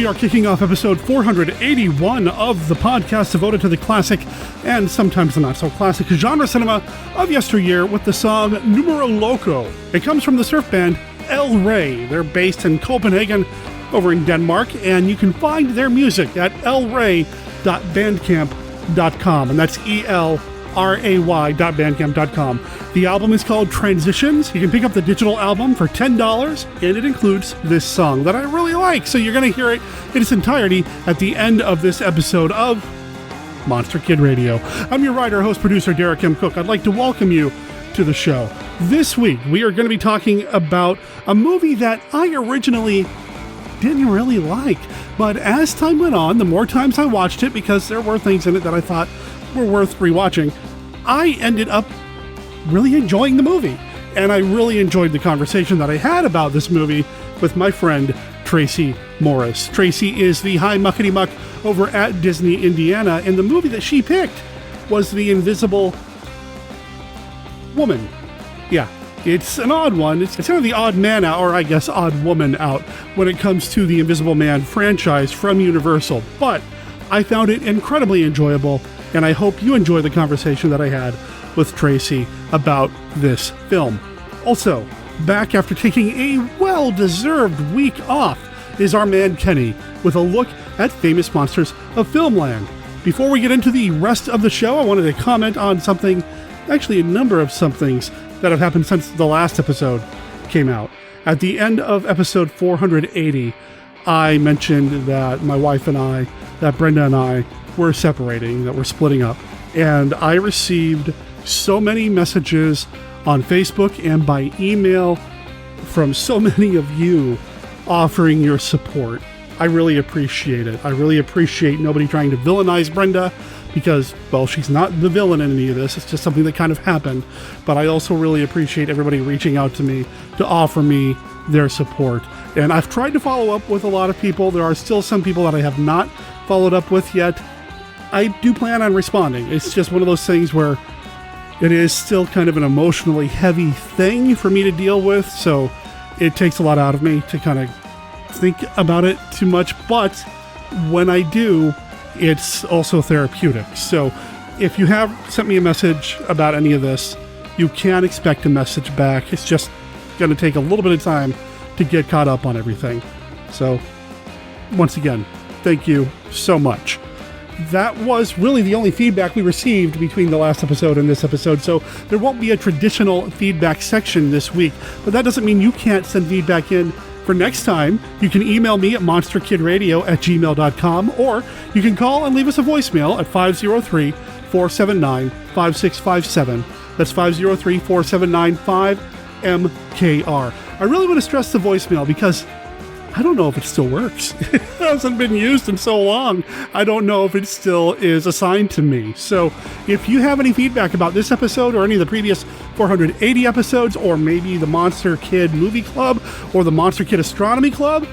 we are kicking off episode 481 of the podcast devoted to the classic and sometimes the not-so-classic genre cinema of yesteryear with the song Numero Loco. It comes from the surf band El Rey. They're based in Copenhagen over in Denmark, and you can find their music at elray.bandcamp.com, and that's ELRAY.bandcamp.com. The album is called Transitions. You can pick up the digital album for $10, and it includes this song that I really like. So you're going to hear it in its entirety at the end of this episode of Monster Kid Radio. I'm your writer, host, producer, Derek M. Cook. I'd like to welcome you to the show. This week, we are going to be talking about a movie that I originally didn't really like. But as time went on, the more times I watched it, because there were things in it that I thought were worth rewatching, I ended up really enjoying the movie. And I really enjoyed the conversation that I had about this movie with my friend Tracey Morris. Tracey is the high muckety muck over at Disney Indiana, and the movie that she picked was The Invisible Woman. Yeah, it's an odd one. It's kind of the odd man out, or I guess odd woman out, when it comes to the Invisible Man franchise from Universal. But I found it incredibly enjoyable, and I hope you enjoy the conversation that I had with Tracey about this film. Also, back after taking a well-deserved week off is our man Kenny with a look at Famous Monsters of Filmland. Before we get into the rest of the show, I wanted to comment on something, actually a number of somethings that have happened since the last episode came out. At the end of episode 480, I mentioned that my wife and I, that Brenda and I, were separating, that we're splitting up. And I received so many messages on Facebook and by email from so many of you offering your support. I really appreciate it. I really appreciate nobody trying to villainize Brenda because, well, she's not the villain in any of this. It's just something that kind of happened. But I also really appreciate everybody reaching out to me to offer me their support. And I've tried to follow up with a lot of people. There are still some people that I have not followed up with yet. I do plan on responding. It's just one of those things where it is still kind of an emotionally heavy thing for me to deal with, so it takes a lot out of me to kind of think about it too much, but when I do, it's also therapeutic. So if you have sent me a message about any of this, you can expect a message back. It's just going to take a little bit of time to get caught up on everything. So once again, thank you so much. That was really the only feedback we received between the last episode and this episode, so there won't be a traditional feedback section this week, but that doesn't mean you can't send feedback in for next time. You can email me at monsterkidradio@gmail.com, or you can call and leave us a voicemail at 503-479-5657. That's 503-479-5MKR. I really want to stress the voicemail because I don't know if it still works. It hasn't been used in so long. I don't know if it still is assigned to me. So if you have any feedback about this episode or any of the previous 480 episodes, or maybe the Monster Kid Movie Club or the Monster Kid Astronomy Club,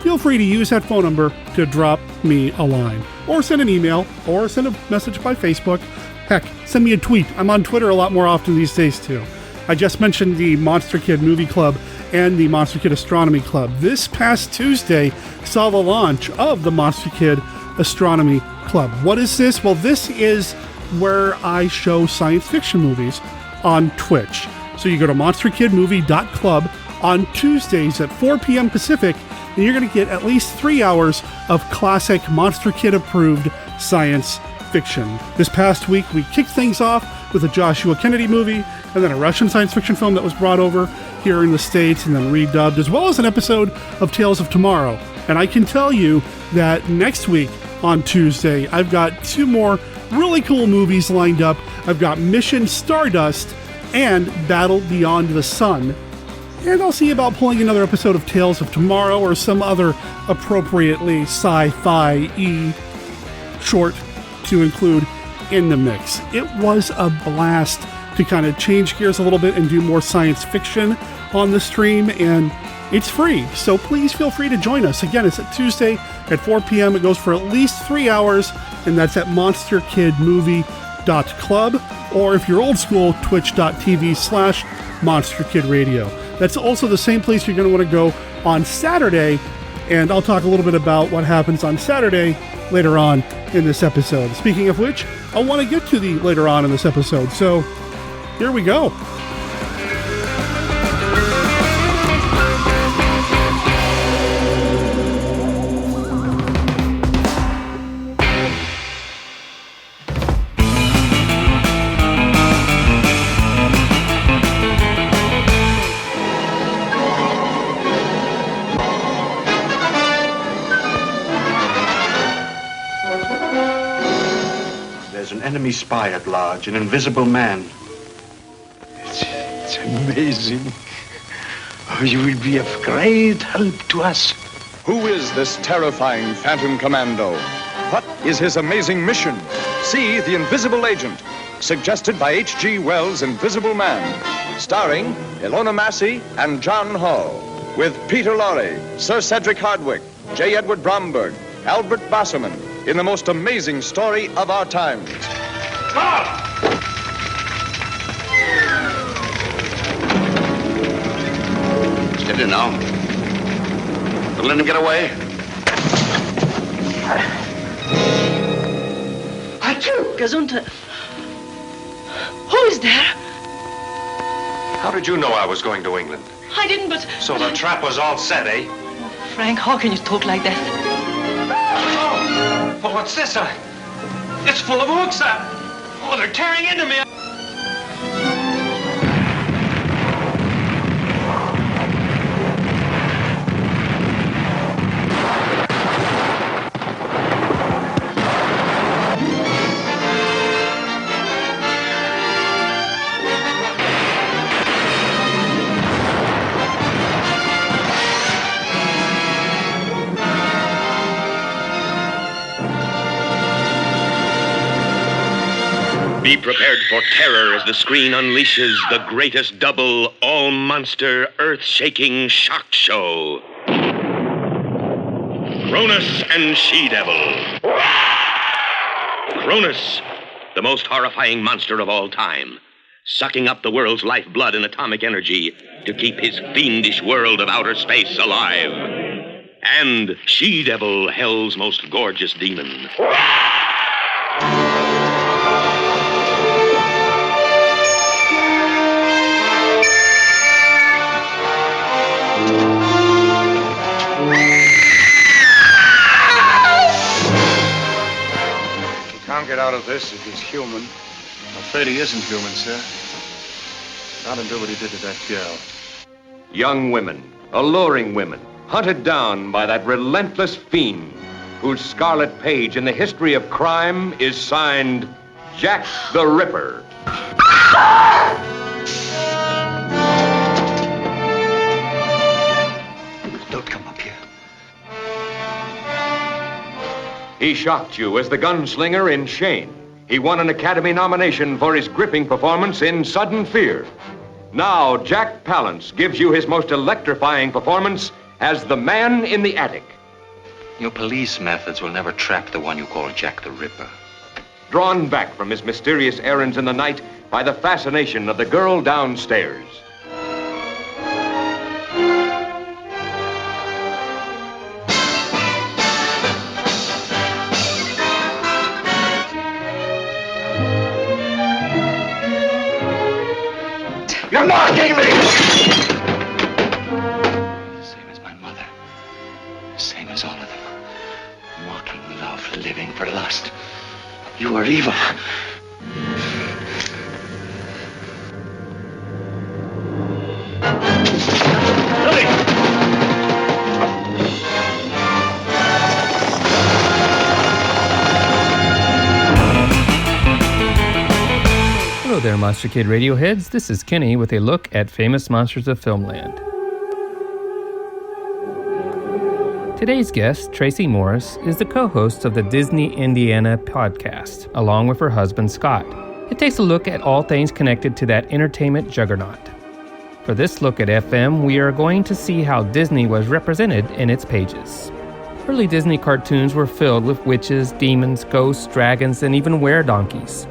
feel free to use that phone number to drop me a line, or send an email, or send a message by Facebook. Heck, send me a tweet. I'm on Twitter a lot more often these days too. I just mentioned the Monster Kid Movie Club and the Monster Kid Astronomy Club. This past Tuesday saw the launch of the Monster Kid Astronomy Club. What is this? Well, this is where I show science fiction movies on Twitch. So you go to monsterkidmovie.club on Tuesdays at 4 p.m. Pacific, and you're going to get at least 3 hours of classic Monster Kid approved science fiction. This past week, we kicked things off with a Joshua Kennedy movie, and then a Russian science fiction film that was brought over here in the States and then redubbed, as well as an episode of Tales of Tomorrow. And I can tell you that next week on Tuesday, I've got 2 more really cool movies lined up. I've got Mission Stardust and Battle Beyond the Sun. And I'll see about pulling another episode of Tales of Tomorrow or some other appropriately sci-fi-y short to include in the mix. It was a blast to kind of change gears a little bit and do more science fiction on the stream, and it's free, so please feel free to join us. Again, it's at Tuesday at 4 p.m. It goes for at least 3 hours, and that's at monsterkidmovie.club, or if you're old school, twitch.tv/monsterkidradio. That's also the same place you're going to want to go on Saturday And I'll talk a little bit about what happens on Saturday later on in this episode. Speaking of which, I want to get to the later on in this episode. So here we go. Enemy spy at large, an invisible man. It's amazing. Oh, you will be of great help to us. Who is this terrifying Phantom Commando? What is his amazing mission? See The Invisible Agent, suggested by H.G. Wells' Invisible Man, starring Ilona Massey and John Hall, with Peter Lorre, Sir Cedric Hardwicke, J. Edward Bromberg, Albert Basserman, in the most amazing story of our times. Stop! Steady now. Don't let him get away. Gesundheit. Who is there? How did you know I was going to England? I didn't, but... So the trap was all set, eh? Frank, how can you talk like that? Oh, what's this? It's full of hooks. Oh, they're tearing into me. Be prepared for terror as the screen unleashes the greatest double, all-monster, earth-shaking shock show. Cronus and She-Devil. Cronus, the most horrifying monster of all time, sucking up the world's lifeblood and atomic energy to keep his fiendish world of outer space alive. And She-Devil, hell's most gorgeous demon. Can't get out of this if he's human. I'm afraid he isn't human, sir. Not until what he did to that girl. Young women, alluring women, hunted down by that relentless fiend whose scarlet page in the history of crime is signed Jack the Ripper. Don't come up here. He shocked you as the gunslinger in Shane. He won an Academy nomination for his gripping performance in Sudden Fear. Now, Jack Palance gives you his most electrifying performance as the Man in the Attic. Your police methods will never trap the one you call Jack the Ripper. Drawn back from his mysterious errands in the night by the fascination of the girl downstairs. You're mocking me! Same as my mother. Same as all of them. Mocking love, living for lust. You are evil. Hello there, Monster Kid Radioheads. This is Kenny with a look at Famous Monsters of Filmland. Today's guest, Tracey Morris, is the co-host of the Disney Indiana podcast, along with her husband, Scott. It takes a look at all things connected to that entertainment juggernaut. For this look at FM, we are going to see how Disney was represented in its pages. Early Disney cartoons were filled with witches, demons, ghosts, dragons, and even were-donkeys.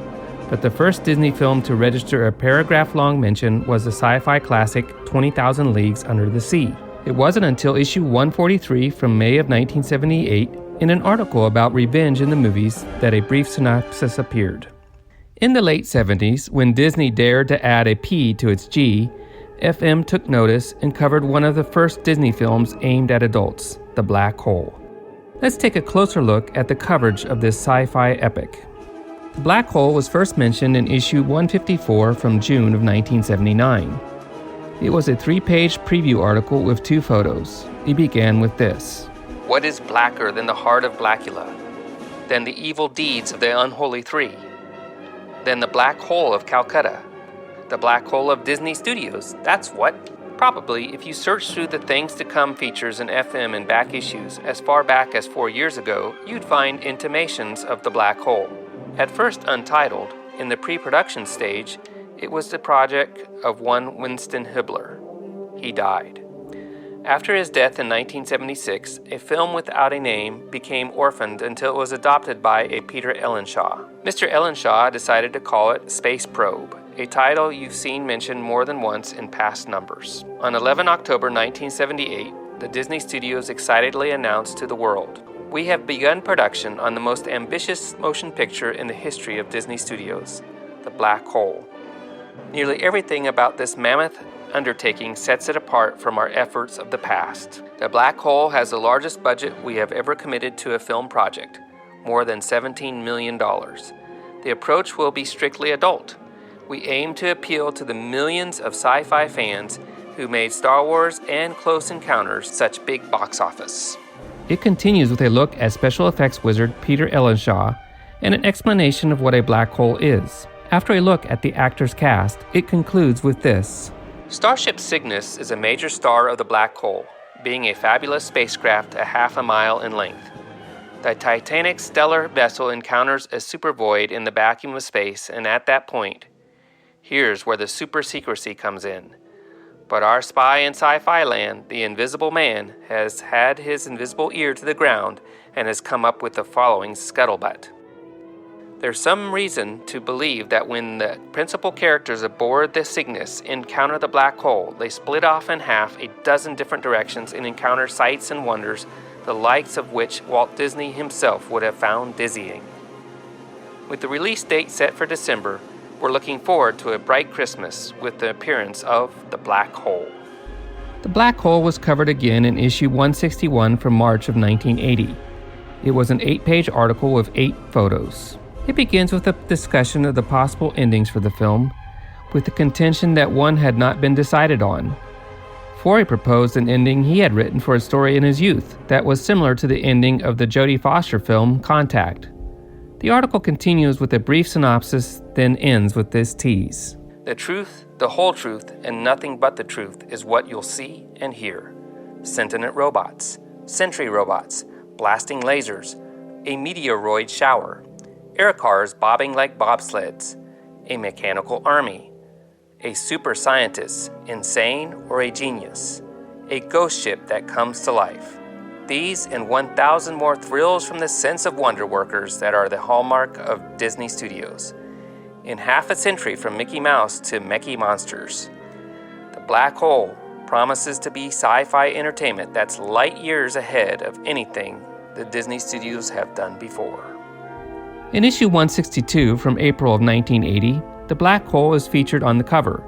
But the first Disney film to register a paragraph-long mention was the sci-fi classic 20,000 Leagues Under the Sea. It wasn't until issue 143 from May of 1978, in an article about revenge in the movies, that a brief synopsis appeared. In the late 70s, when Disney dared to add a P to its G, FM took notice and covered one of the first Disney films aimed at adults, The Black Hole. Let's take a closer look at the coverage of this sci-fi epic. The Black Hole was first mentioned in issue 154 from June of 1979. It was a 3-page preview article with 2 photos. It began with this. What is blacker than the heart of Blackula? Than the evil deeds of the unholy three? Than the black hole of Calcutta? The black hole of Disney Studios, that's what. Probably, if you search through the Things to Come features in FM and back issues as far back as 4 years ago, you'd find intimations of the black hole. At first untitled, in the pre-production stage, it was the project of one Winston Hibbler. He died. After his death in 1976, a film without a name became orphaned until it was adopted by a Peter Ellenshaw. Mr. Ellenshaw decided to call it Space Probe, a title you've seen mentioned more than once in past numbers. On 11 October 1978, the Disney Studios excitedly announced to the world, "We have begun production on the most ambitious motion picture in the history of Disney Studios, The Black Hole." Nearly everything about this mammoth undertaking sets it apart from our efforts of the past. The Black Hole has the largest budget we have ever committed to a film project, more than $17 million. The approach will be strictly adult. We aim to appeal to the millions of sci-fi fans who made Star Wars and Close Encounters such big box office. It continues with a look at special effects wizard Peter Ellenshaw and an explanation of what a black hole is. After a look at the actors' cast, it concludes with this. Starship Cygnus is a major star of the black hole, being a fabulous spacecraft a half a mile in length. The Titanic stellar vessel encounters a supervoid in the vacuum of space, and at that point, here's where the super secrecy comes in. But our spy in sci-fi land, the Invisible Man, has had his invisible ear to the ground and has come up with the following scuttlebutt. There's some reason to believe that when the principal characters aboard the Cygnus encounter the black hole, they split off in half a dozen different directions and encounter sights and wonders, the likes of which Walt Disney himself would have found dizzying. With the release date set for December, we're looking forward to a bright Christmas with the appearance of The Black Hole. The Black Hole was covered again in issue 161 from March of 1980. It was an 8-page article with 8 photos. It begins with a discussion of the possible endings for the film, with the contention that one had not been decided on. Forey proposed an ending he had written for a story in his youth that was similar to the ending of the Jodie Foster film Contact. The article continues with a brief synopsis, then ends with this tease. The truth, the whole truth, and nothing but the truth is what you'll see and hear. Sentient robots, sentry robots, blasting lasers, a meteoroid shower, air cars bobbing like bobsleds, a mechanical army, a super scientist, insane or a genius, a ghost ship that comes to life. These and 1,000 more thrills from the sense of wonder workers that are the hallmark of Disney Studios. In half a century from Mickey Mouse to Mechie Monsters, The Black Hole promises to be sci-fi entertainment that's light years ahead of anything the Disney Studios have done before. In issue 162 from April of 1980, The Black Hole is featured on the cover.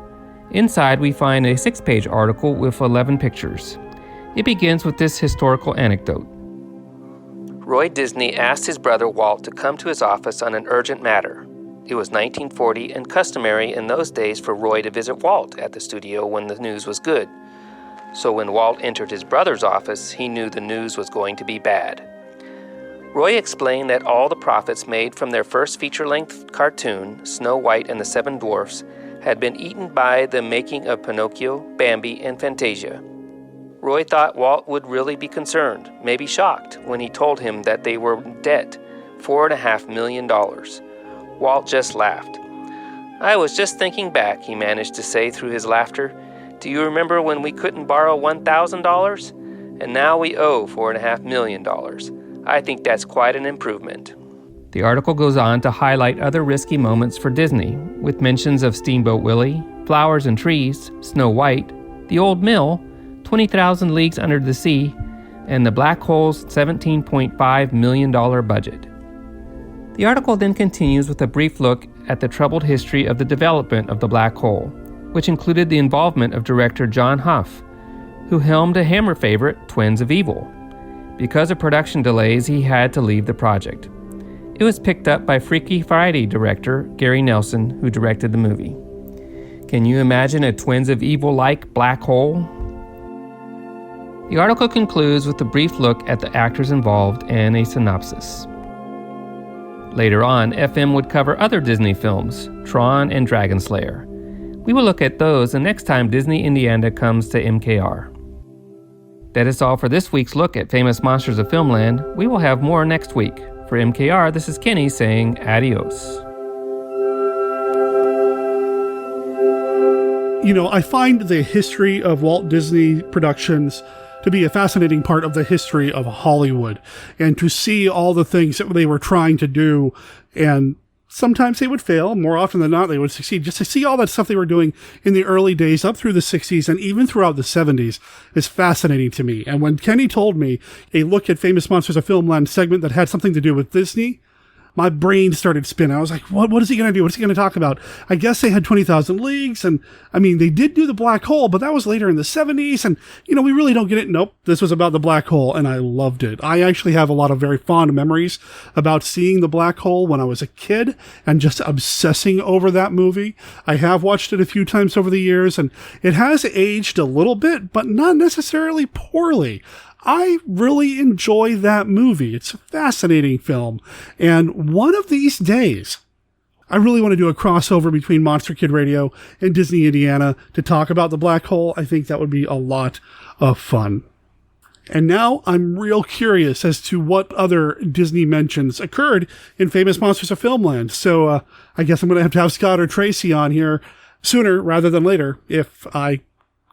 Inside we find a 6-page article with 11 pictures. It begins with this historical anecdote. Roy Disney asked his brother Walt to come to his office on an urgent matter. It was 1940 and customary in those days for Roy to visit Walt at the studio when the news was good. So when Walt entered his brother's office, he knew the news was going to be bad. Roy explained that all the profits made from their first feature-length cartoon, Snow White and the Seven Dwarfs, had been eaten by the making of Pinocchio, Bambi, and Fantasia. Roy thought Walt would really be concerned, maybe shocked, when he told him that they were in debt, $4.5 million. Walt just laughed. I was just thinking back, he managed to say through his laughter. Do you remember when we couldn't borrow $1,000? And now we owe $4.5 million. I think that's quite an improvement. The article goes on to highlight other risky moments for Disney, with mentions of Steamboat Willie, Flowers and Trees, Snow White, The Old Mill, 20,000 Leagues Under the Sea, and The Black Hole's $17.5 million budget. The article then continues with a brief look at the troubled history of the development of The Black Hole, which included the involvement of director John Huff, who helmed a Hammer favorite, Twins of Evil. Because of production delays, he had to leave the project. It was picked up by Freaky Friday director Gary Nelson, who directed the movie. Can you imagine a Twins of Evil-like black hole? The article concludes with a brief look at the actors involved and a synopsis. Later on, FM would cover other Disney films, Tron and Dragon Slayer. We will look at those the next time Disney Indiana comes to MKR. That is all for this week's look at Famous Monsters of Filmland. We will have more next week. For MKR, this is Kenny saying adios. You know, I find the history of Walt Disney Productions to be a fascinating part of the history of Hollywood, and to see all the things that they were trying to do, and sometimes they would fail, more often than not they would succeed. Just to see all that stuff they were doing in the early days up through the 60s and even throughout the 70s is fascinating to me. And when Kenny told me a look at Famous Monsters of Filmland segment that had something to do with Disney, my brain started spinning. I was like, what is he going to do? What's he going to talk about? I guess they had 20,000 Leagues, and I mean, they did do the Black Hole, but that was later in the 70s, and, you know, we really don't get it. Nope, this was about the Black Hole, and I loved it. I actually have a lot of very fond memories about seeing the Black Hole when I was a kid, and just obsessing over that movie. I have watched it a few times over the years, and it has aged a little bit, but not necessarily poorly. I really enjoy that movie. It's a fascinating film. And one of these days, I really want to do a crossover between Monster Kid Radio and Disney Indiana to talk about the Black Hole. I think that would be a lot of fun. And now I'm real curious as to what other Disney mentions occurred in Famous Monsters of Filmland. So I guess I'm going to have Scott or Tracy on here sooner rather than later if I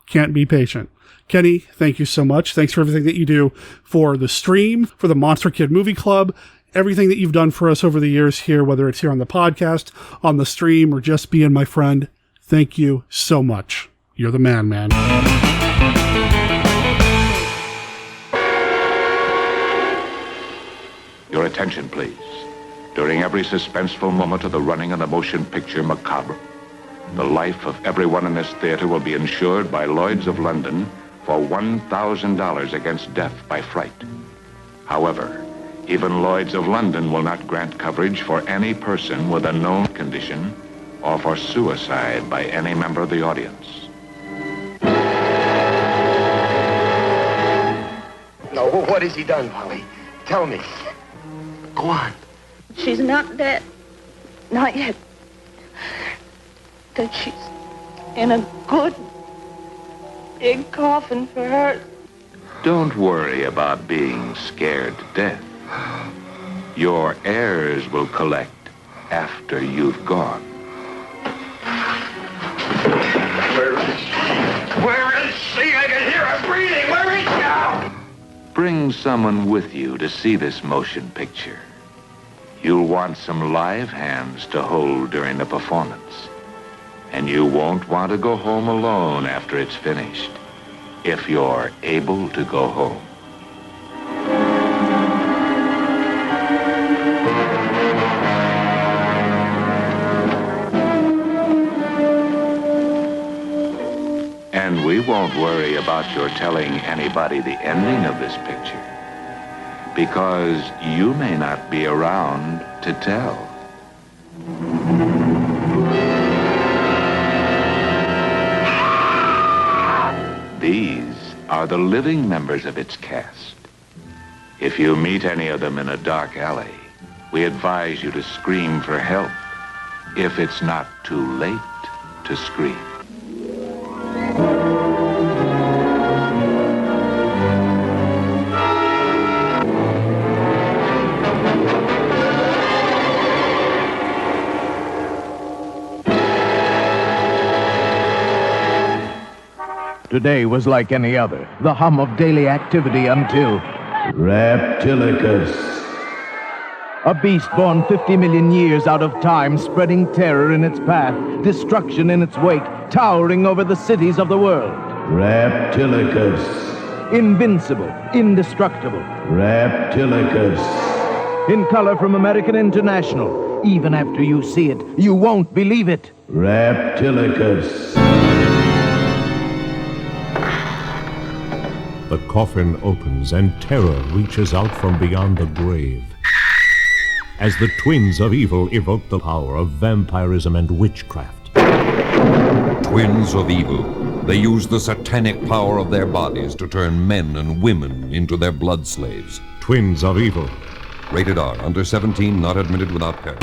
can't be patient. Kenny, thank you so much. Thanks for everything that you do for the stream, for the Monster Kid Movie Club, everything that you've done for us over the years here, whether it's here on the podcast, on the stream, or just being my friend. Thank you so much. You're the man. Your attention, please. During every suspenseful moment of the running of the motion picture macabre, the life of everyone in this theater will be insured by Lloyd's of London for $1,000 against death by fright. However, even Lloyd's of London will not grant coverage for any person with a known condition or for suicide by any member of the audience. No, what has he done, Polly? Tell me. Go on. She's not dead. Not yet. That she's in a good, big coffin for her. Don't worry about being scared to death. Your heirs will collect after you've gone. Where is she? I can hear her breathing. Where is she? Bring someone with you to see this motion picture. You'll want some live hands to hold during the performance. And you won't want to go home alone after it's finished, if you're able to go home. And we won't worry about your telling anybody the ending of this picture, because you may not be around to tell. These are the living members of its cast. If you meet any of them in a dark alley, we advise you to scream for help, if it's not too late to scream. Today was like any other, the hum of daily activity until Reptilicus. A beast born 50 million years out of time, spreading terror in its path, destruction in its wake, towering over the cities of the world. Reptilicus. Invincible, indestructible. Reptilicus. In color from American International. Even after you see it, you won't believe it. Reptilicus. The coffin opens and terror reaches out from beyond the grave. As the twins of evil evoke the power of vampirism and witchcraft. Twins of evil. They use the satanic power of their bodies to turn men and women into their blood slaves. Twins of evil. Rated R. Under 17, not admitted without parent.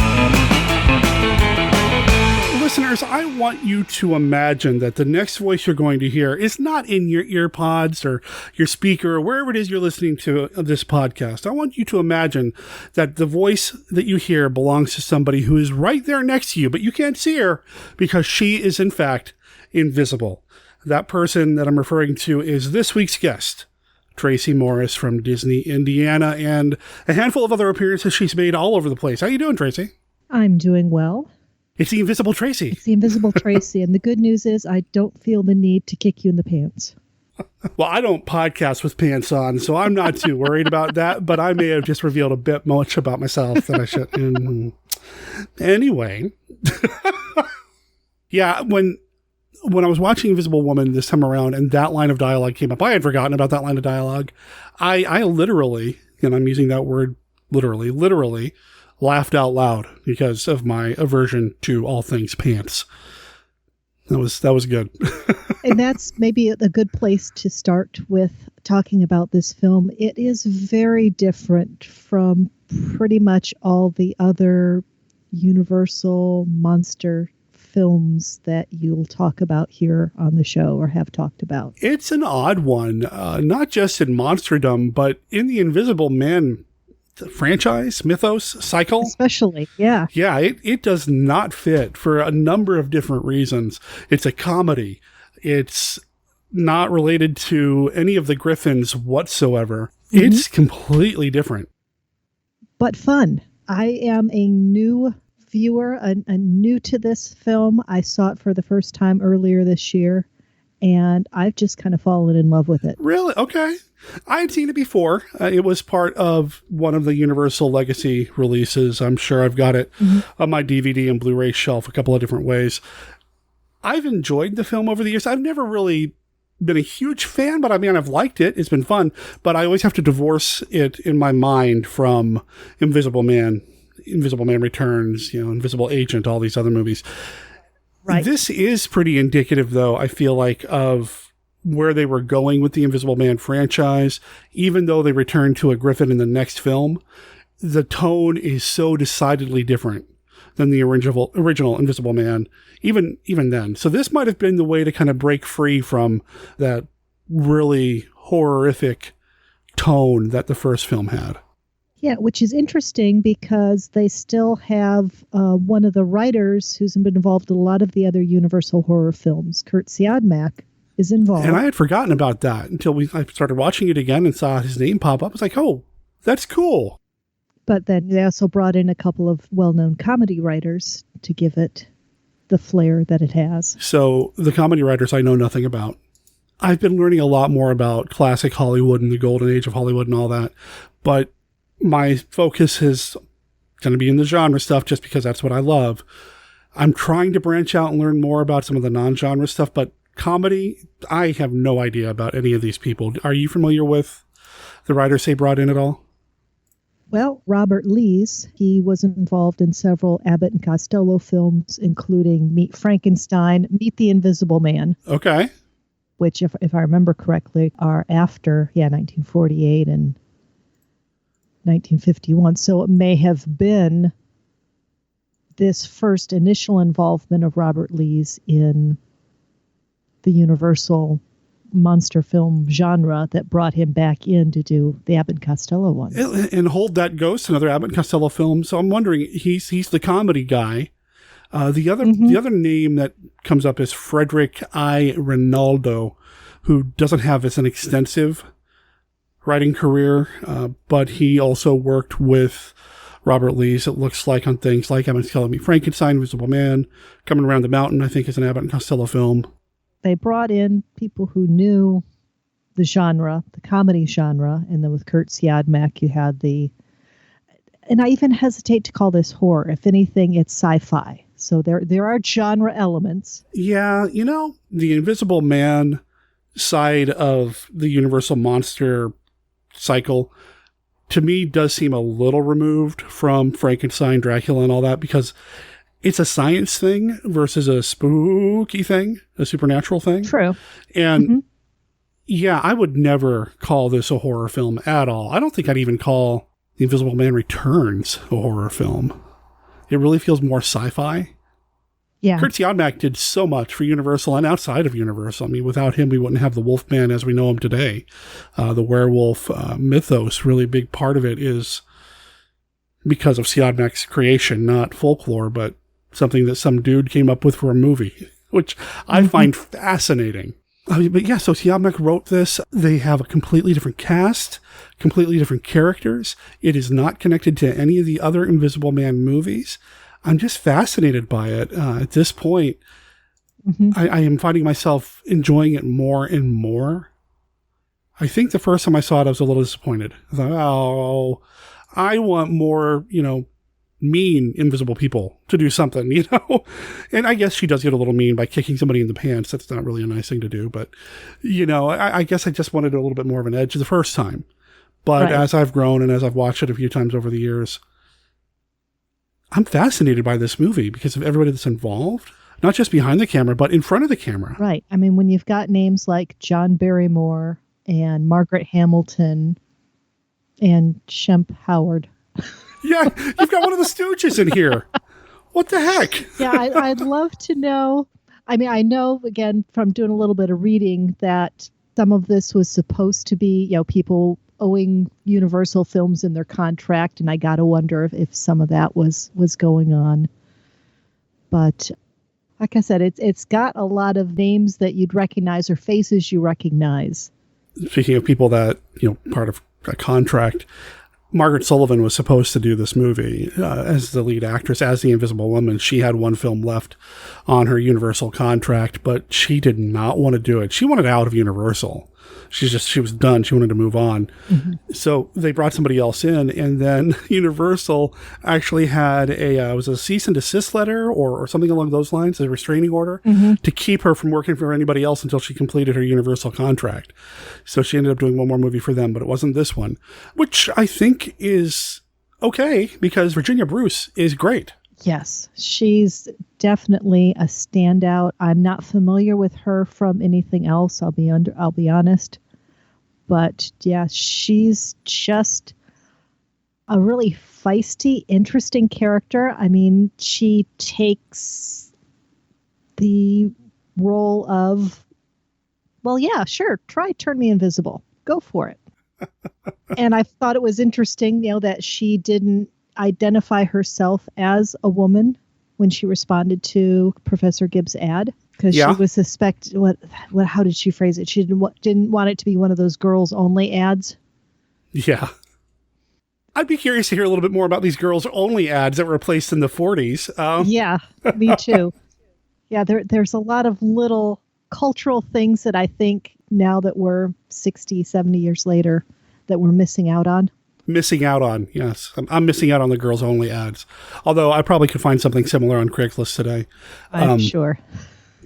Listeners, I want you to imagine that the next voice you're going to hear is not in your ear pods or your speaker or wherever it is you're listening to this podcast. I want you to imagine that the voice that you hear belongs to somebody who is right there next to you, but you can't see her because she is, in fact, invisible. That person that I'm referring to is this week's guest, Tracey Morris from Disney, Indiana, and a handful of other appearances she's made all over the place. How you doing, Tracey? I'm doing well. It's the Invisible Tracey. It's the Invisible Tracey, and the good news is I don't feel the need to kick you in the pants. Well, I don't podcast with pants on, so I'm not too worried about that, but I may have just revealed a bit much about myself that I should. Anyway. Yeah, when I was watching Invisible Woman this time around and that line of dialogue came up, I had forgotten about that line of dialogue. I literally, and I'm using that word literally, laughed out loud because of my aversion to all things pants. That was good. And that's maybe a good place to start with talking about this film. It is very different from pretty much all the other Universal monster films that you'll talk about here on the show or have talked about. It's an odd one, not just in monsterdom, but in the Invisible Man franchise, mythos, cycle. Especially, yeah. Yeah, it does not fit for a number of different reasons. It's a comedy. It's not related to any of the Griffins whatsoever. Mm-hmm. It's completely different. But fun. I am a new viewer, a new to this film. I saw it for the first time earlier this year, and I've just kind of fallen in love with it. Really? Okay. I had seen it before. It was part of one of the Universal Legacy releases. I'm sure I've got it on my DVD and Blu-ray shelf a couple of different ways. I've enjoyed the film over the years. I've never really been a huge fan, but I mean, I've liked it. It's been fun, but I always have to divorce it in my mind from Invisible Man Returns, Invisible Agent, all these other movies. Right. This is pretty indicative, though, I feel like, of where they were going with the Invisible Man franchise. Even though they returned to a Griffin in the next film, the tone is so decidedly different than the original Invisible Man, even then. So this might have been the way to kind of break free from that really horrific tone that the first film had. Yeah, which is interesting because they still have one of the writers who's been involved in a lot of the other Universal horror films, Kurt Siodmak, is involved. And I had forgotten about that until I started watching it again and saw his name pop up. I was like, oh, that's cool. But then they also brought in a couple of well-known comedy writers to give it the flair that it has. So the comedy writers I know nothing about. I've been learning a lot more about classic Hollywood and the golden age of Hollywood and all that. But my focus is going to be in the genre stuff just because that's what I love. I'm trying to branch out and learn more about some of the non-genre stuff, but comedy, I have no idea about any of these people. Are you familiar with the writers they brought in at all? Well, Robert Lees, he was involved in several Abbott and Costello films, including Meet Frankenstein, Meet the Invisible Man. Okay. Which, if I remember correctly, are after, 1948 and 1951. So it may have been this first initial involvement of Robert Lees in the Universal monster film genre that brought him back in to do the Abbott and Costello one. And Hold That Ghost, another Abbott and Costello film. So I'm wondering, he's the comedy guy. The other name that comes up is Frederick I. Rinaldo, who doesn't have as an extensive writing career, but he also worked with Robert Lees, it looks like, on things like Abbott and Costello Meet Frankenstein, Invisible Man, Coming Around the Mountain, I think is an Abbott and Costello film. they brought in people who knew the genre, the comedy genre, and then with Kurt Siodmak, you had and I even hesitate to call this horror. If anything, it's sci-fi. So there are genre elements. Yeah, the Invisible Man side of the Universal monster cycle, to me, does seem a little removed from Frankenstein, Dracula, and all that, because it's a science thing versus a spooky thing, a supernatural thing. True. And yeah, I would never call this a horror film at all. I don't think I'd even call The Invisible Man Returns a horror film. It really feels more sci-fi. Yeah. Kurt Siodmak did so much for Universal and outside of Universal. I mean, without him, we wouldn't have the Wolfman as we know him today. The werewolf mythos, really big part of it is because of Siodmak's creation, not folklore, but something that some dude came up with for a movie, which I find fascinating. But yeah, so Siodmak wrote this. They have a completely different cast, completely different characters. It is not connected to any of the other Invisible Man movies. I'm just fascinated by it. At this point, I am finding myself enjoying it more and more. I think the first time I saw it, I was a little disappointed. I thought, I want more, mean invisible people to do something, And I guess she does get a little mean by kicking somebody in the pants. That's not really a nice thing to do. But, I guess I just wanted a little bit more of an edge the first time. But as I've grown and as I've watched it a few times over the years, I'm fascinated by this movie because of everybody that's involved, not just behind the camera, but in front of the camera. Right. I mean, when you've got names like John Barrymore and Margaret Hamilton and Shemp Howard. Yeah, you've got one of the Stooges in here. What the heck? Yeah, I'd love to know. I mean, I know, again, from doing a little bit of reading that some of this was supposed to be, people owing Universal films in their contract, and I got to wonder if some of that was going on. But like I said, it's got a lot of names that you'd recognize or faces you recognize. Speaking of people that, part of a contract, Margaret Sullivan was supposed to do this movie as the lead actress, as the Invisible Woman. She had one film left on her Universal contract, but she did not want to do it. She wanted out of Universal. She was done. She wanted to move on. So they brought somebody else in, and then Universal actually had it was a cease and desist letter or something along those lines, a restraining order to keep her from working for anybody else until she completed her Universal contract. So she ended up doing one more movie for them, but it wasn't this one, which I think is okay because Virginia Bruce is great. Yes, she's definitely a standout. I'm not familiar with her from anything else. I'll be honest, but yeah, she's just a really feisty, interesting character. I mean, she takes the role of, well, yeah, sure, turn me invisible, go for it. And I thought it was interesting, that she didn't identify herself as a woman when she responded to Professor Gibbs' ad, because she was how did she phrase it? She didn't want it to be one of those girls only ads. Yeah. I'd be curious to hear a little bit more about these girls only ads that were placed in the 40s. Yeah, me too. Yeah, there's a lot of little cultural things that I think now that we're 60, 70 years later that we're missing out on. Missing out on, yes. I'm missing out on the girls only ads. Although I probably could find something similar on Craigslist today. I'm sure.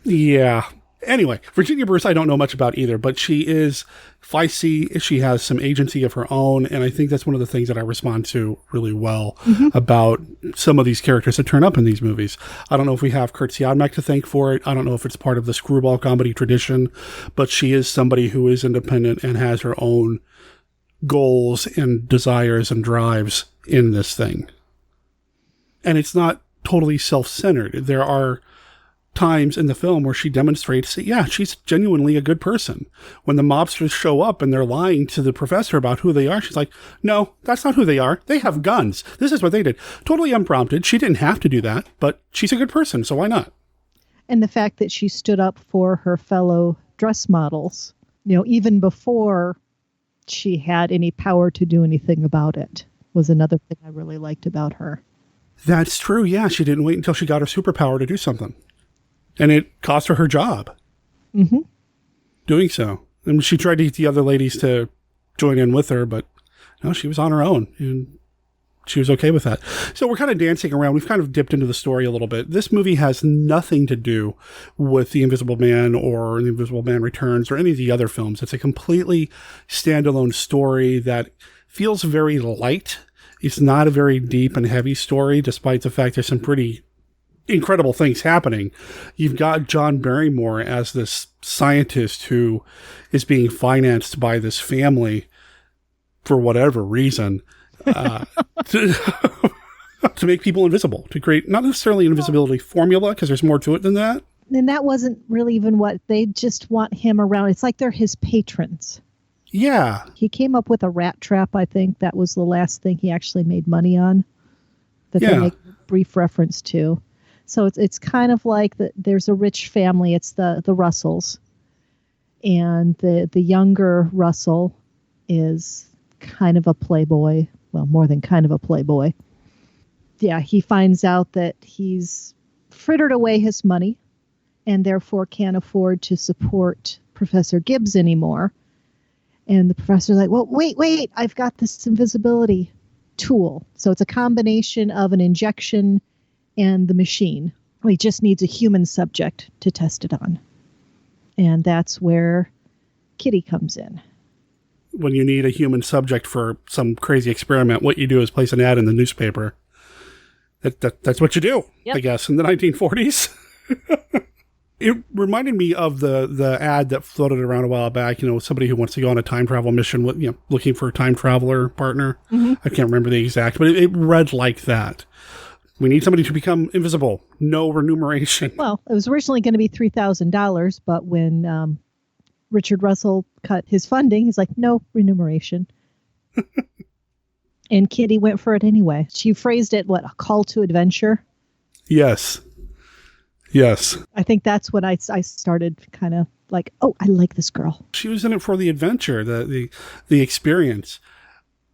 Yeah. Anyway, Virginia Bruce, I don't know much about either, but she is feisty. She has some agency of her own. And I think that's one of the things that I respond to really well about some of these characters that turn up in these movies. I don't know if we have Kurt Siodmak to thank for it. I don't know if it's part of the screwball comedy tradition, but she is somebody who is independent and has her own goals and desires and drives in this thing. And it's not totally self-centered. There are times in the film where she demonstrates that, yeah, she's genuinely a good person. When the mobsters show up and they're lying to the professor about who they are, she's like, no, that's not who they are. They have guns. This is what they did. Totally unprompted. She didn't have to do that, but she's a good person, so why not? And the fact that she stood up for her fellow dress models, even before she had any power to do anything about it, was another thing I really liked about her. That's true. Yeah. She didn't wait until she got her superpower to do something. And it cost her job. doing so. And she tried to get the other ladies to join in with her, but no, she was on her own, and she was okay with that. So we're kind of dancing around. We've kind of dipped into the story a little bit. This movie has nothing to do with The Invisible Man or The Invisible Man Returns or any of the other films. It's a completely standalone story that feels very light. It's not a very deep and heavy story, despite the fact there's some pretty incredible things happening. You've got John Barrymore as this scientist who is being financed by this family for whatever reason. To make people invisible, to create not necessarily an invisibility formula, because there's more to it than that. And that wasn't really even what they just want him around. It's like they're his patrons. Yeah. He came up with a rat trap, I think. That was the last thing he actually made money on that they make brief reference to. So it's kind of like there's a rich family. It's the Russells. And the younger Russell is kind of a playboy. Well, more than kind of a playboy. Yeah, he finds out that he's frittered away his money and therefore can't afford to support Professor Gibbs anymore. And the professor's like, well, wait, I've got this invisibility tool. So it's a combination of an injection and the machine. He just needs a human subject to test it on. And that's where Kitty comes in. When you need a human subject for some crazy experiment, what you do is place an ad in the newspaper. That's what you do, I guess, in the 1940s. It reminded me of the ad that floated around a while back, somebody who wants to go on a time travel mission with, looking for a time traveler partner. I can't remember the exact, but it read like that. We need somebody to become invisible. No remuneration. Well, it was originally going to be $3,000, but when Richard Russell cut his funding, he's like, no remuneration. And Kitty went for it anyway. She phrased it, a call to adventure? Yes. I think that's when I started kind of like, oh, I like this girl. She was in it for the adventure, the experience.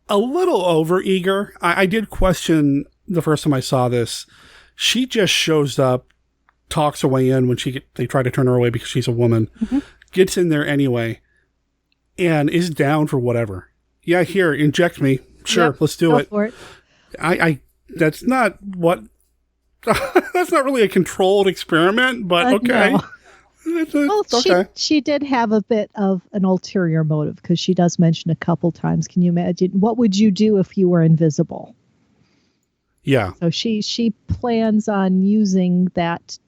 A little overeager. I did question the first time I saw this. She just shows up, talks her way in when they try to turn her away because she's a woman, gets in there anyway, and is down for whatever. Yeah, here, inject me. Sure, let's do it. For it. That's not what. That's not really a controlled experiment, but okay. No. Okay. She did have a bit of an ulterior motive because she does mention a couple times. Can you imagine? What would you do if you were invisible? Yeah. So she plans on using that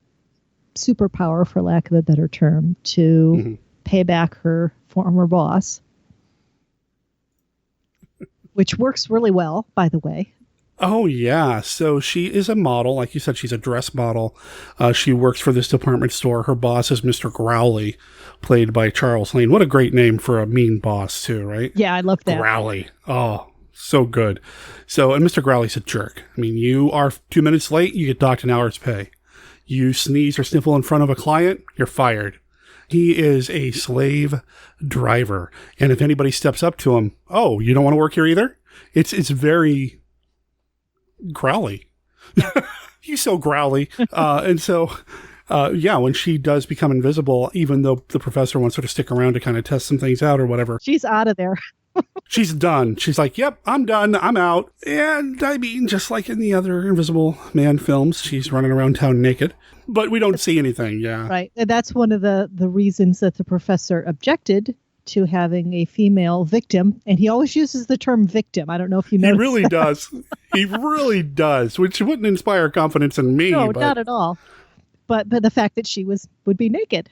superpower, for lack of a better term, to pay back her former boss, which works really well, by the way. Oh, yeah. So she is a model. Like you said, she's a dress model. She works for this department store. Her boss is Mr. Growley, played by Charles Lane. What a great name for a mean boss, too, right? Yeah, I love that. Growley. Oh, so good. So, and Mr. Growley's a jerk. I mean, you are 2 minutes late, you get docked an hour's pay. You sneeze or sniffle in front of a client, you're fired. He is a slave driver. And if anybody steps up to him, oh, you don't want to work here either? It's very growly. He's so growly. And so, when she does become invisible, even though the professor wants her to stick around to kind of test some things out or whatever. She's out of there. She's done. She's like, yep, I'm done. I'm out. And I mean, just like in the other Invisible Man films, she's running around town naked, but we don't see anything. Yeah. Right. And that's one of the reasons that the professor objected to having a female victim. And he always uses the term victim. I don't know if you know. He really does. He really does, which wouldn't inspire confidence in me. No, not at all. But the fact that she would be naked.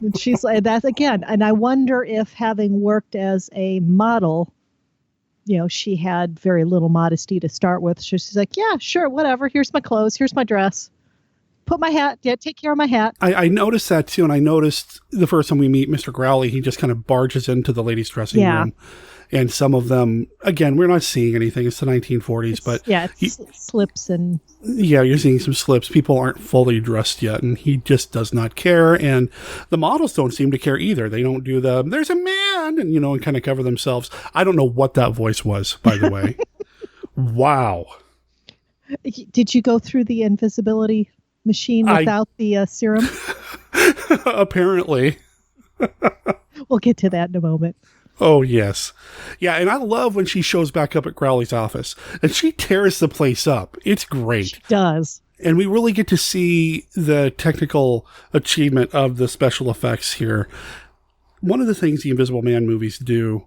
And she's like that again. And I wonder if, having worked as a model, she had very little modesty to start with. So she's like, yeah, sure, whatever. Here's my clothes. Here's my dress. Put my hat. Yeah, take care of my hat. I noticed that too. And I noticed the first time we meet Mr. Growley, he just kind of barges into the ladies' dressing room. And some of them, again, we're not seeing anything. It's the 1940s, but it's slips and. Yeah, you're seeing some slips. People aren't fully dressed yet, and he just does not care. And the models don't seem to care either. They don't do there's a man, and kind of cover themselves. I don't know what that voice was, by the way. Wow. Did you go through the invisibility machine without the serum? Apparently. We'll get to that in a moment. Oh, yes. Yeah, and I love when she shows back up at Crowley's office, and she tears the place up. It's great. She does. And we really get to see the technical achievement of the special effects here. One of the things the Invisible Man movies do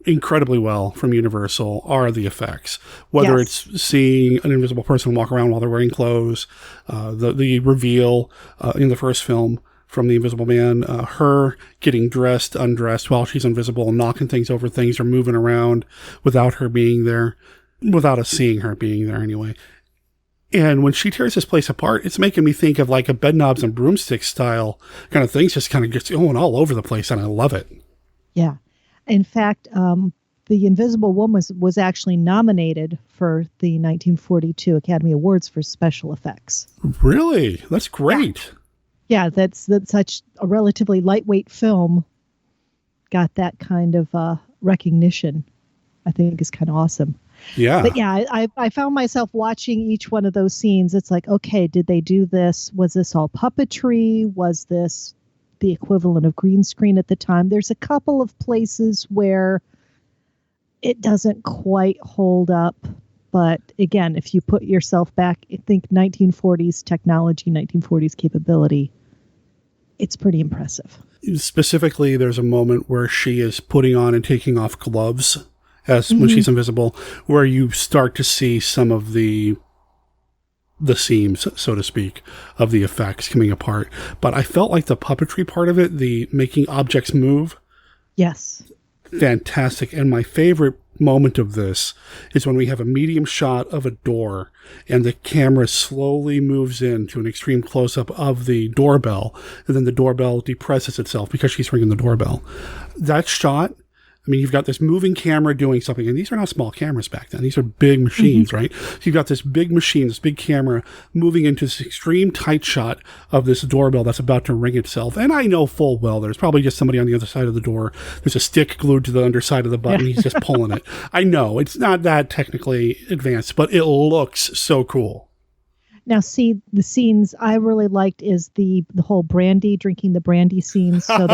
incredibly well from Universal are the effects. Whether it's seeing an invisible person walk around while they're wearing clothes, the reveal in the first film from the Invisible Man, her getting dressed, undressed while she's invisible, knocking things over things or moving around without her being there, without us seeing her being there anyway. And when she tears this place apart, it's making me think of like a Bedknobs and Broomsticks style kind of things, just kind of gets going all over the place, and I love it. Yeah. In fact, The Invisible Woman was actually nominated for the 1942 Academy Awards for special effects. Really? That's great. Yeah, that's such a relatively lightweight film got that kind of recognition. I think is kind of awesome. Yeah. But yeah, I found myself watching each one of those scenes. It's like, okay, did they do this? Was this all puppetry? Was this the equivalent of green screen at the time? There's a couple of places where it doesn't quite hold up. But again, if you put yourself back, I think 1940s technology, 1940s capability, it's pretty impressive. Specifically, there's a moment where she is putting on and taking off gloves when she's invisible, where you start to see some of the seams, so to speak, of the effects coming apart. But I felt like the puppetry part of it, the making objects move. Yes. Fantastic. And my favorite moment of this is when we have a medium shot of a door and the camera slowly moves into an extreme close-up of the doorbell, and then the doorbell depresses itself because she's ringing the doorbell. That shot, I mean, you've got this moving camera doing something, and these are not small cameras back then. These are big machines, right? So you've got this big machine, this big camera moving into this extreme tight shot of this doorbell that's about to ring itself. And I know full well there's probably just somebody on the other side of the door. There's a stick glued to the underside of the button. He's just pulling it. I know it's not that technically advanced, but it looks so cool. Now, see, the scenes I really liked is the whole brandy, drinking the brandy scenes. So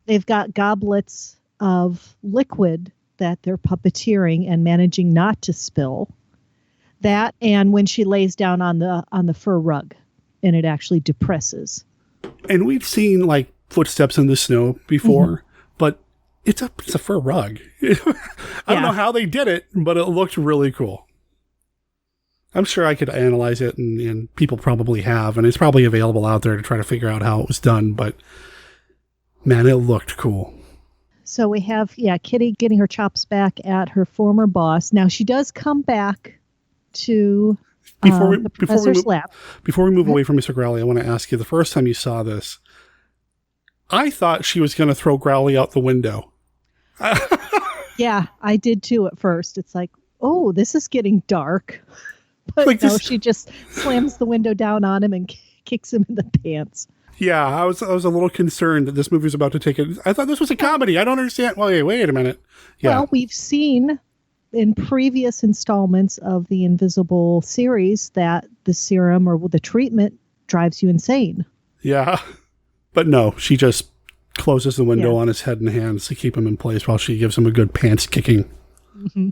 they've got goblets of liquid that they're puppeteering and managing not to spill. That, and when she lays down on the fur rug and it actually depresses. And we've seen like footsteps in the snow before, but it's a fur rug. I don't know how they did it, but it looked really cool. I'm sure I could analyze it, and people probably have, and it's probably available out there to try to figure out how it was done, but man, it looked cool. So we have, Kitty getting her chops back at her former boss. Now she does come back to the professor's lab. Before we move away from Mr. Growley, I want to ask you, the first time you saw this, I thought she was going to throw Growley out the window. Yeah, I did too at first. It's like, oh, this is getting dark. But like no, she just slams the window down on him and kicks him in the pants. Yeah, I was a little concerned that this movie was about to take it. I thought this was a comedy. I don't understand. Well, wait a minute. Yeah. Well, we've seen in previous installments of the Invisible series that the serum or the treatment drives you insane. Yeah. But no, she just closes the window on his head and hands to keep him in place while she gives him a good pants kicking. Mm-hmm.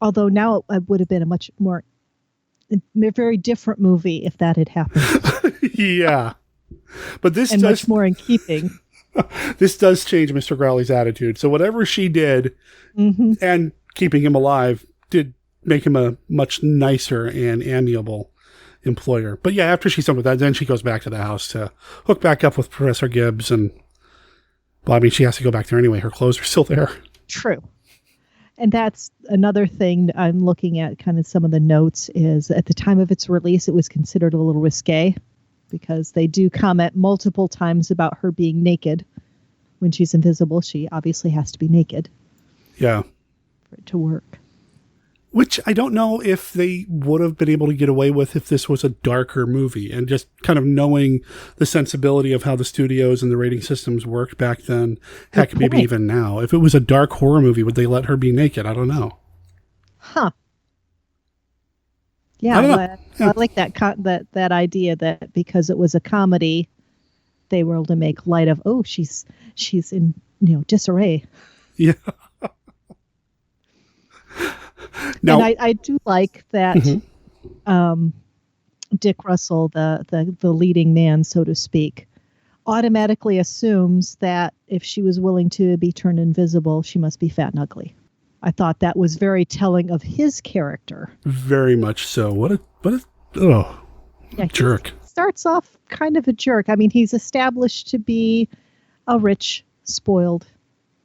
Although now it would have been a very different movie if that had happened. Yeah. But this and much more in keeping. This does change Mr. Growley's attitude. So whatever she did and keeping him alive did make him a much nicer and amiable employer. But yeah, after she's done with that, then she goes back to the house to hook back up with Professor Gibbs. And well, I mean, she has to go back there anyway. Her clothes are still there. True. And that's another thing I'm looking at, kind of some of the notes, is at the time of its release, it was considered a little risque, because they do comment multiple times about her being naked. When she's invisible, she obviously has to be naked. Yeah. For it to work. Which I don't know if they would have been able to get away with if this was a darker movie, and just kind of knowing the sensibility of how the studios and the rating systems worked back then. Heck, maybe even now. If it was a dark horror movie, would they let her be naked? I don't know. Huh. Yeah, I like that idea that because it was a comedy, they were able to make light of, oh, she's in, disarray. Yeah. Now, and I do like that Dick Russell, the leading man, so to speak, automatically assumes that if she was willing to be turned invisible, she must be fat and ugly. I thought that was very telling of his character. Very much so. What a jerk. He starts off kind of a jerk. I mean, he's established to be a rich, spoiled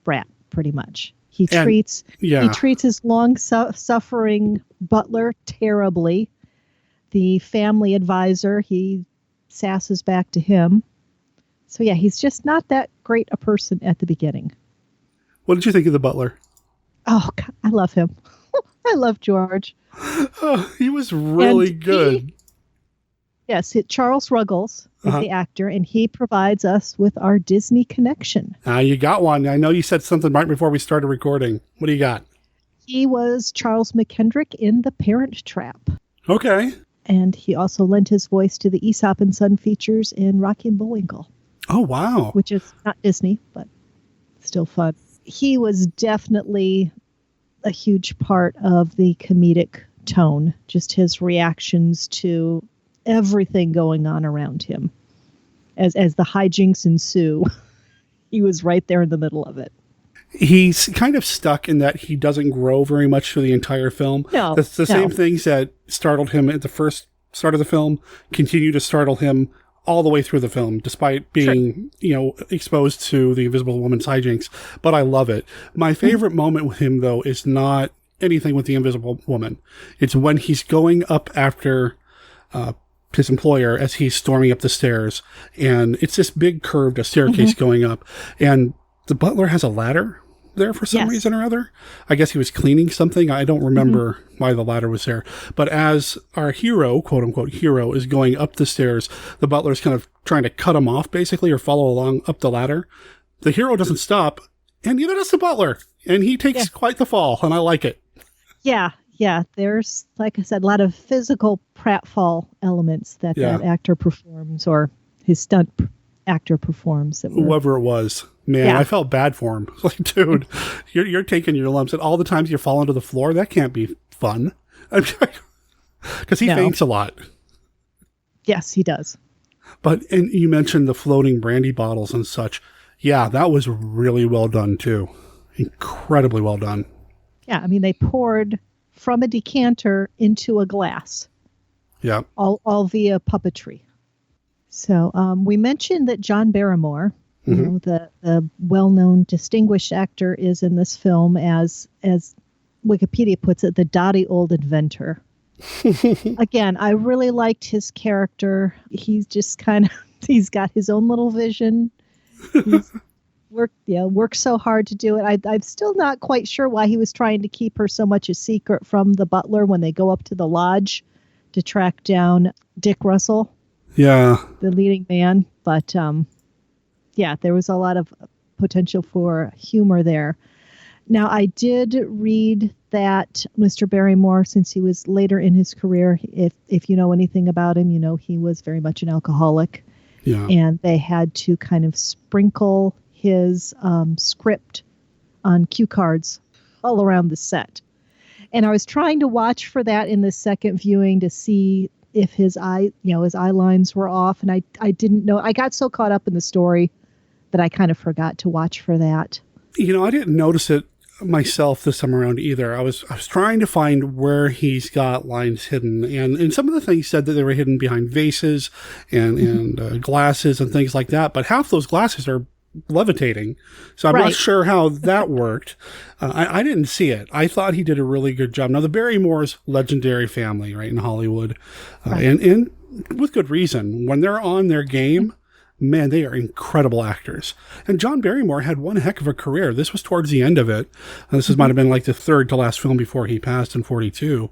brat, pretty much. He treats his long-suffering butler terribly. The family advisor, he sasses back to him. So yeah, he's just not that great a person at the beginning. What did you think of the butler? Oh, God, I love him. I love George. Oh, he was really good. Charles Ruggles is the actor, and he provides us with our Disney connection. You got one. I know you said something right before we started recording. What do you got? He was Charles McKendrick in The Parent Trap. Okay. And he also lent his voice to the Aesop and Son features in Rocky and Bullwinkle. Oh, wow. Which is not Disney, but still fun. He was definitely a huge part of the comedic tone, just his reactions to everything going on around him. As the hijinks ensue, he was right there in the middle of it. He's kind of stuck in that he doesn't grow very much through the entire film. No, That's the same things that startled him at the first start of the film continue to startle him all the way through the film, despite being, exposed to the Invisible Woman's hijinks. But I love it. My favorite moment with him, though, is not anything with the Invisible Woman. It's when he's going up after his employer as he's storming up the stairs. And it's this big curved staircase going up. And the butler has a ladder there for some reason or other. I guess he was cleaning something. I don't remember why the ladder was there. But as our hero, quote unquote hero, is going up the stairs, the butler's kind of trying to cut him off basically or follow along up the ladder. The hero doesn't stop, and neither does the butler. And he takes quite the fall, and I like it. Yeah. There's, like I said, a lot of physical pratfall elements that actor performs, or his stunt actor performs. Whoever it was. Man, I felt bad for him. Like, dude, you're taking your lumps, and all the times you fall onto the floor, that can't be fun. Because he faints a lot. Yes, he does. And you mentioned the floating brandy bottles and such. Yeah, that was really well done, too. Incredibly well done. Yeah, I mean, they poured from a decanter into a glass. Yeah. All via puppetry. So we mentioned that John Barrymore, the well-known distinguished actor, is in this film as Wikipedia puts it, the dotty old inventor. Again, I really liked his character. He's just he's got his own little vision. He's worked so hard to do it. I'm still not quite sure why he was trying to keep her so much a secret from the butler when they go up to the lodge to track down Dick Russell. Yeah. The leading man. But there was a lot of potential for humor there. Now, I did read that Mr. Barrymore, since he was later in his career, if you know anything about him, he was very much an alcoholic. Yeah. And they had to kind of sprinkle his script on cue cards all around the set. And I was trying to watch for that in the second viewing to see if his eye lines were off. And I didn't know. I got so caught up in the story that I kind of forgot to watch for that. I didn't notice it myself this time around either. I was trying to find where he's got lines hidden, and some of the things said that they were hidden behind vases and glasses and things like that. But half those glasses are levitating, so I'm not sure how that worked. I didn't see it. I thought he did a really good job. Now, the Barrymores, legendary family, right, in Hollywood, and with good reason. When they're on their game, man, they are incredible actors. And John Barrymore had one heck of a career. This was towards the end of it. This might have been like the third to last film before he passed in 42.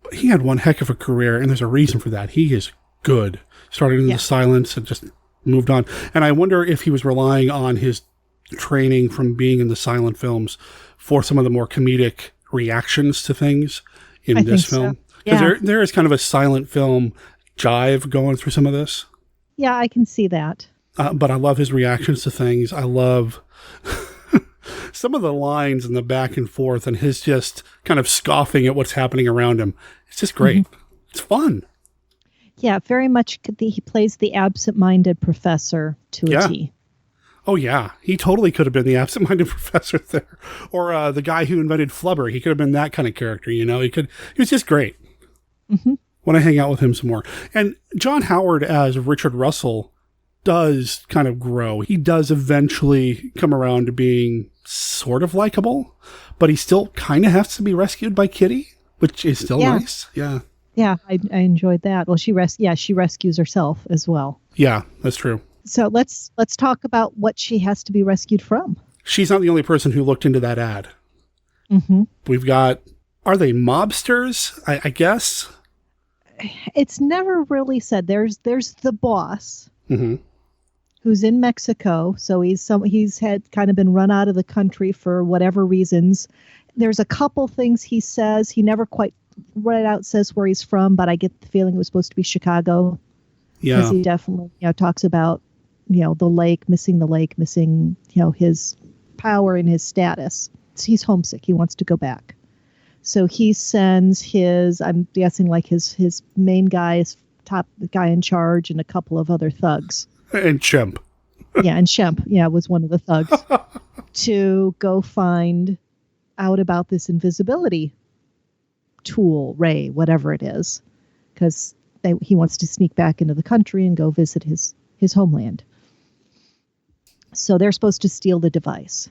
But he had one heck of a career, and there's a reason for that. He is good. Started in the silence and just moved on. And I wonder if he was relying on his training from being in the silent films for some of the more comedic reactions to things in this film. Because there is kind of a silent film jive going through some of this. Yeah, I can see that. but I love his reactions to things. I love some of the lines and the back and forth and his just kind of scoffing at what's happening around him. It's just great. Mm-hmm. It's fun. Yeah, very much. He plays the absent-minded professor to a T. Oh, yeah. He totally could have been the absent-minded professor there. Or the guy who invented flubber. He could have been that kind of character, you know? He was just great. Mm-hmm. When I hang out with him some more. And John Howard as Richard Russell does kind of grow. He does eventually come around to being sort of likable, but he still kind of has to be rescued by Kitty, which is still nice. Yeah. Yeah, I enjoyed that. Well, she rescues herself as well. Yeah, that's true. So let's talk about what she has to be rescued from. She's not the only person who looked into that ad. Mm-hmm. We've got, are they mobsters? I guess. It's never really said. There's the boss, mm-hmm. who's in Mexico. So he's had kind of been run out of the country for whatever reasons. There's a couple things he says. He never quite right out says where he's from, but I get the feeling it was supposed to be Chicago. Yeah. Because he definitely, talks about, the lake, missing, his power and his status. So he's homesick. He wants to go back. So he sends I'm guessing like his main guy, his top guy in charge, and a couple of other thugs. And Shemp. And Shemp, was one of the thugs, to go find out about this invisibility tool, ray, whatever it is, because he wants to sneak back into the country and go visit his homeland. So they're supposed to steal the device.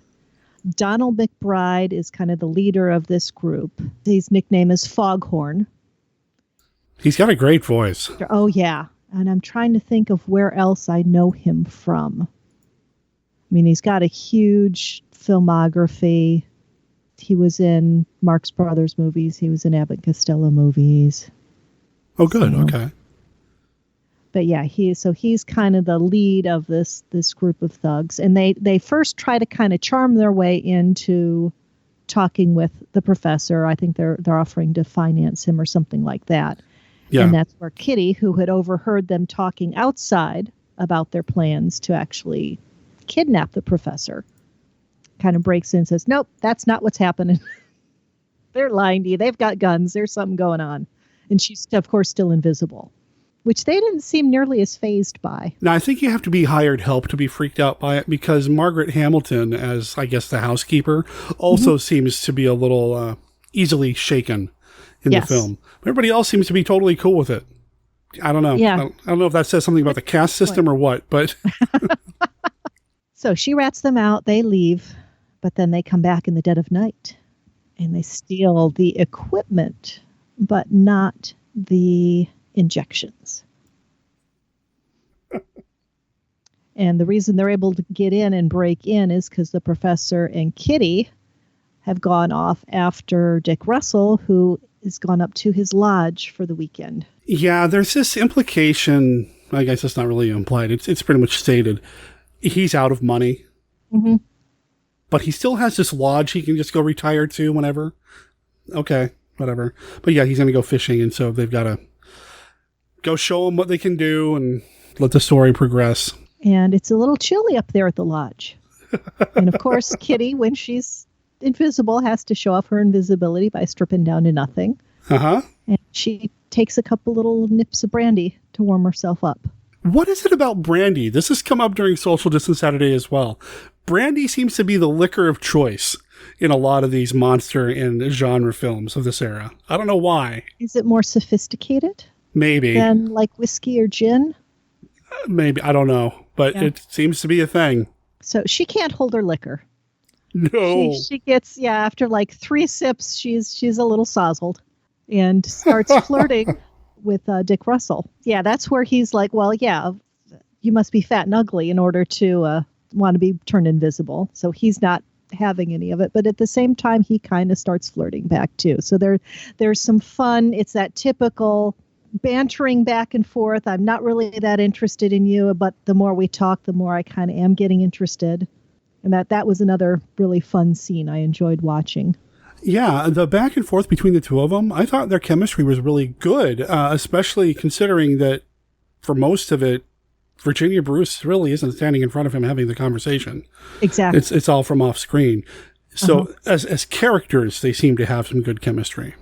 Donald McBride is kind of the leader of this group. His nickname is Foghorn. He's got a great voice. Oh, yeah. And I'm trying to think of where else I know him from. I mean, he's got a huge filmography. He was in Marx Brothers movies. He was in Abbott and Costello movies. Oh, good. Okay. But yeah, he's kind of the lead of this group of thugs, and they first try to kind of charm their way into talking with the professor. I think they're offering to finance him or something like that. Yeah. And that's where Kitty, who had overheard them talking outside about their plans to actually kidnap the professor, kind of breaks in and says, "Nope, that's not what's happening. They're lying to you. They've got guns. There's something going on." And she's, of course, still invisible, which they didn't seem nearly as fazed by. Now, I think you have to be hired help to be freaked out by it, because Margaret Hamilton, as I guess the housekeeper, also seems to be a little easily shaken in the film. Everybody else seems to be totally cool with it. I don't know. Yeah. I don't know if that says something about the caste system or what, but... So she rats them out. They leave, but then they come back in the dead of night, and they steal the equipment, but not the injections. And the reason they're able to get in and break in is because the professor and Kitty have gone off after Dick Russell, who has gone up to his lodge for the weekend. Yeah, there's this implication, I guess it's not really implied, it's pretty much stated, he's out of money. Mm-hmm. But he still has this lodge he can just go retire to whenever. Okay, whatever. But yeah, he's going to go fishing, and so they've got to go show him what they can do and let the story progress. And it's a little chilly up there at the lodge. And of course, Kitty, when she's invisible, has to show off her invisibility by stripping down to nothing. Uh-huh. And she takes a couple little nips of brandy to warm herself up. What is it about brandy? This has come up during Social Distance Saturday as well. Brandy seems to be the liquor of choice in a lot of these monster and genre films of this era. I don't know why. Is it more sophisticated? Maybe. Than like whiskey or gin? Maybe. I don't know. But it seems to be a thing. So she can't hold her liquor. No. She gets, after like 3 sips, she's a little sozzled and starts flirting with Dick Russell. Yeah, that's where he's like, well, yeah, you must be fat and ugly in order to want to be turned invisible. So he's not having any of it. But at the same time, he kind of starts flirting back too. So there's some fun. It's that typical bantering back and forth. I'm not really that interested in you, but the more we talk, the more I kind of am getting interested. And that was another really fun scene I enjoyed watching. Yeah, the back and forth between the two of them, I thought their chemistry was really good, especially considering that for most of it, Virginia Bruce really isn't standing in front of him having the conversation. Exactly. It's all from off screen. So as characters, they seem to have some good chemistry.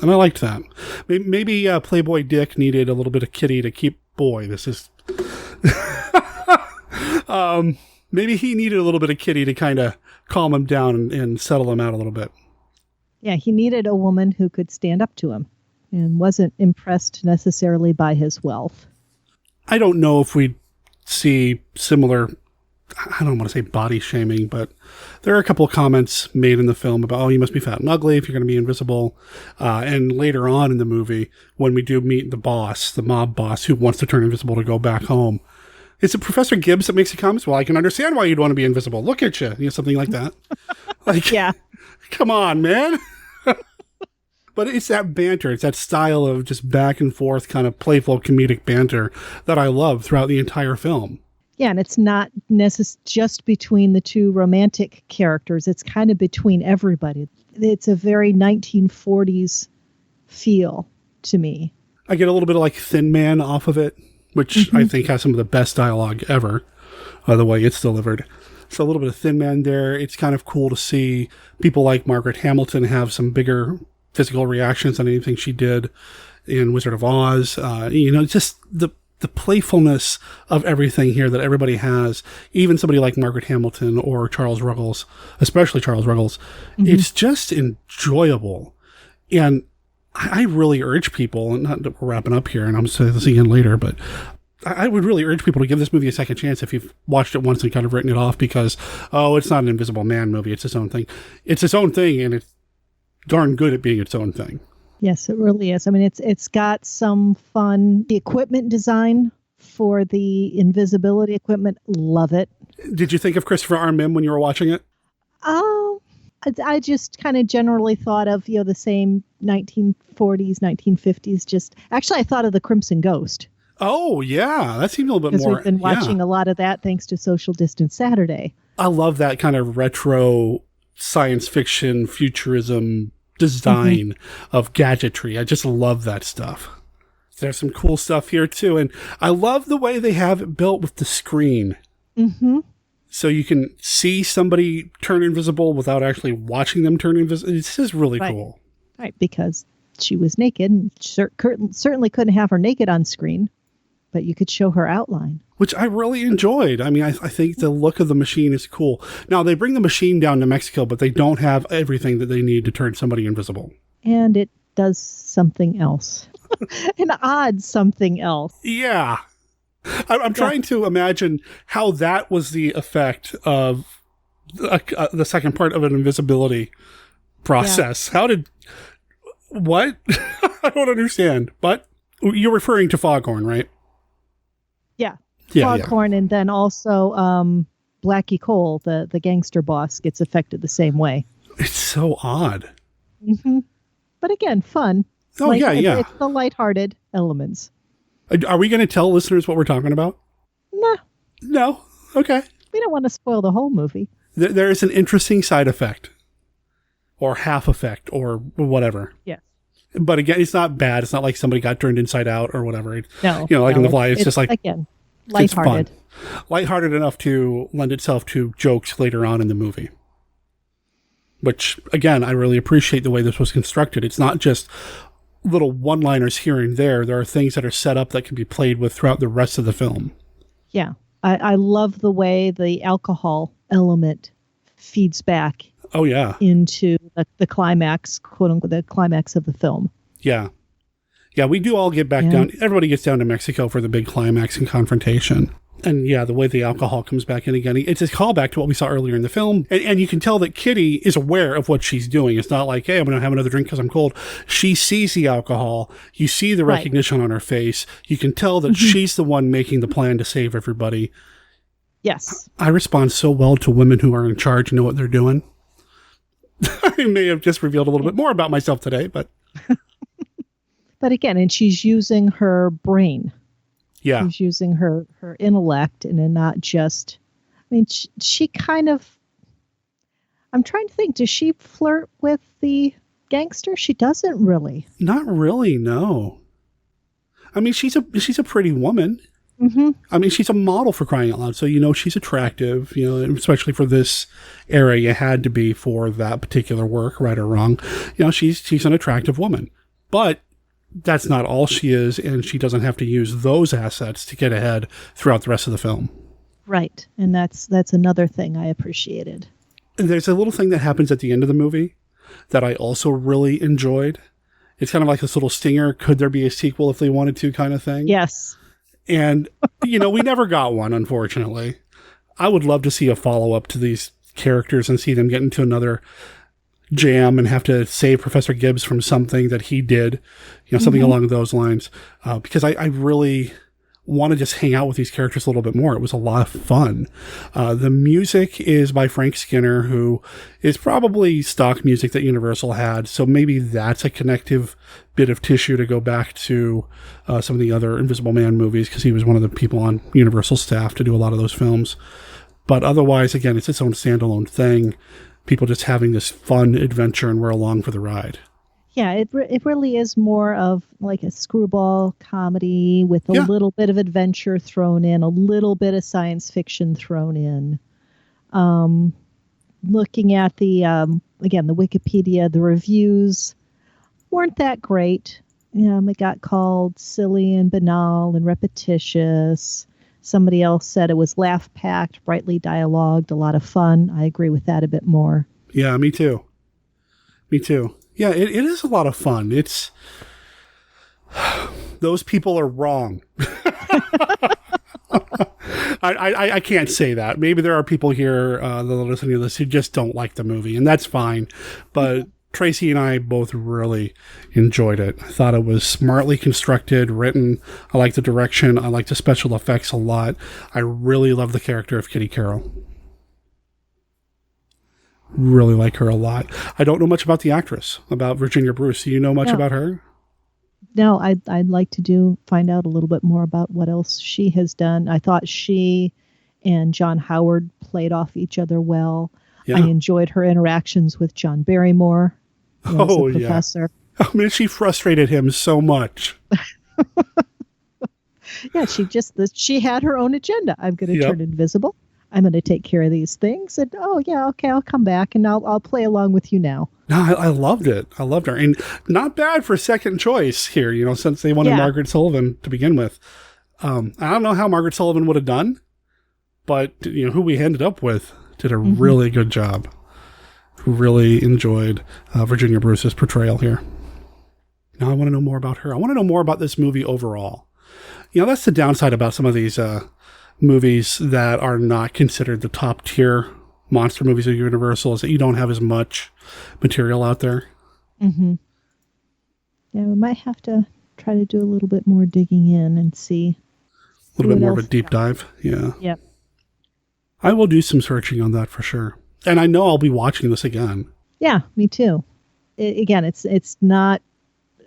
And I liked that. Maybe Playboy Dick needed a little bit of Kitty to keep... Boy, this is... maybe he needed a little bit of Kitty to kind of calm him down and settle him out a little bit. Yeah, he needed a woman who could stand up to him and wasn't impressed necessarily by his wealth. I don't know if we'd see similar, I don't want to say body shaming, but there are a couple of comments made in the film about, oh, you must be fat and ugly if you're going to be invisible. And later on in the movie, when we do meet the boss, the mob boss who wants to turn invisible to go back home, is it Professor Gibbs that makes the comments? Well, I can understand why you'd want to be invisible. Look at you. Something like that. Like, yeah. Come on, man. But it's that banter. It's that style of just back and forth kind of playful comedic banter that I love throughout the entire film. Yeah, and it's not just between the two romantic characters. It's kind of between everybody. It's a very 1940s feel to me. I get a little bit of like Thin Man off of it, which I think has some of the best dialogue ever, the way it's delivered. So a little bit of Thin Man there. It's kind of cool to see people like Margaret Hamilton have some bigger physical reactions on anything she did in Wizard of Oz. Just the playfulness of everything here that everybody has, even somebody like Margaret Hamilton or Charles Ruggles, especially Charles Ruggles, it's just enjoyable. And I really urge people, and not that we're wrapping up here, and I'm saying this again later, but I would really urge people to give this movie a second chance if you've watched it once and kind of written it off because, it's not an Invisible Man movie. It's its own thing. It's its own thing, and it's darn good at being its own thing. Yes, it really is. I mean, it's got some fun. The equipment design for the invisibility equipment, love it. Did you think of Christopher R. Mim when you were watching it? Oh, I just kind of generally thought of, the same 1940s, 1950s. Actually, I thought of The Crimson Ghost. Oh, yeah. That seemed a little bit more. Because we've been watching a lot of that thanks to Social Distance Saturday. I love that kind of retro science fiction, futurism design of gadgetry. I just love that stuff. There's some cool stuff here too. And I love the way they have it built with the screen. So you can see somebody turn invisible without actually watching them turn invisible. This is really cool. Right, because she was naked and certainly couldn't have her naked on screen, but you could show her outline. Which I really enjoyed. I mean, I think the look of the machine is cool. Now, they bring the machine down to Mexico, but they don't have everything that they need to turn somebody invisible. And it does something else. An odd something else. Yeah. I'm trying to imagine how that was the effect of the second part of an invisibility process. Yeah. What? I don't understand. But you're referring to Foghorn, right? Yeah. Foghorn, and then also Blackie Cole, the gangster boss, gets affected the same way. It's so odd. But again, fun. Oh, yeah. It's the lighthearted elements. Are we going to tell listeners what we're talking about? Nah. No? Okay. We don't want to spoil the whole movie. There is an interesting side effect. Or half effect, or whatever. Yes. But again, it's not bad. It's not like somebody got turned inside out or whatever. No. In The Fly, it's just like... Again, lighthearted. It's fun. Lighthearted enough to lend itself to jokes later on in the movie. Which, again, I really appreciate the way this was constructed. It's not just little one-liners here and there. There are things that are set up that can be played with throughout the rest of the film. Yeah. I love the way the alcohol element feeds back. Oh, yeah. Into the climax, quote unquote, the climax of the film. Yeah. Yeah, we do all get back down. Everybody gets down to Mexico for the big climax and confrontation. And yeah, the way the alcohol comes back in again, it's a callback to what we saw earlier in the film. And you can tell that Kitty is aware of what she's doing. It's not like, hey, I'm going to have another drink because I'm cold. She sees the alcohol. You see the recognition on her face. You can tell that she's the one making the plan to save everybody. Yes. I respond so well to women who are in charge and know what they're doing. I may have just revealed a little bit more about myself today, but... But again, and she's using her brain. Yeah. She's using her intellect and not just... I mean, she kind of... I'm trying to think, does she flirt with the gangster? She doesn't really. Not really, no. I mean, she's a pretty woman. Mm-hmm. I mean, she's a model for crying out loud, so you know she's attractive, you know, especially for this era, you had to be for that particular work, right or wrong. You know, she's an attractive woman. But that's not all she is, and she doesn't have to use those assets to get ahead throughout the rest of the film. Right, and that's another thing I appreciated. And there's a little thing that happens at the end of the movie that I also really enjoyed. It's kind of like this little stinger, could there be a sequel if they wanted to kind of thing? Yes. And, you know, we never got one, unfortunately. I would love to see a follow-up to these characters and see them get into another jam and have to save Professor Gibbs from something that he did, you know, something along those lines. Because I really want to just hang out with these characters a little bit more. It was a lot of fun. The music is by Frank Skinner, who is probably stock music that Universal had. So maybe that's a connective bit of tissue to go back to some of the other Invisible Man movies, because he was one of the people on Universal staff to do a lot of those films. But otherwise, again, it's its own standalone thing. People just having this fun adventure, and we're along for the ride. Yeah, it really is more of like a screwball comedy with a little bit of adventure thrown in, a little bit of science fiction thrown in. Looking at the Wikipedia, the reviews weren't that great. It got called silly and banal and repetitious. Somebody else said it was laugh-packed, brightly dialogued, a lot of fun. I agree with that a bit more. Yeah, me too. Yeah, it is a lot of fun. It's... Those people are wrong. I can't say that. Maybe there are people here that are listening to this who just don't like the movie, and that's fine. But Tracey and I both really enjoyed it. I thought it was smartly constructed, written. I like the direction. I like the special effects a lot. I really love the character of Kitty Carroll. Really like her a lot. I don't know much about the actress, about Virginia Bruce. Do you know much about her? No, I'd like to find out a little bit more about what else she has done. I thought she and John Howard played off each other well. Yeah. I enjoyed her interactions with John Barrymore as the professor. I mean, she frustrated him so much. Yeah, she had her own agenda. I'm going to turn invisible. I'm going to take care of these things. And, okay, I'll come back and I'll play along with you now. No, I loved it. I loved her. And not bad for second choice here, you know, since they wanted Margaret Sullivan to begin with. I don't know how Margaret Sullivan would have done, but, you know, who we ended up with did a really good job. Really enjoyed Virginia Bruce's portrayal here. Now I want to know more about her. I want to know more about this movie overall. You know, that's the downside about some of these movies that are not considered the top tier monster movies of Universal, is that you don't have as much material out there. Mm-hmm. Yeah, we might have to try to do a little bit more digging in and see. A little bit more of a deep dive. Yeah. Yep. I will do some searching on that for sure. And I know I'll be watching this again. Yeah, me too. It's not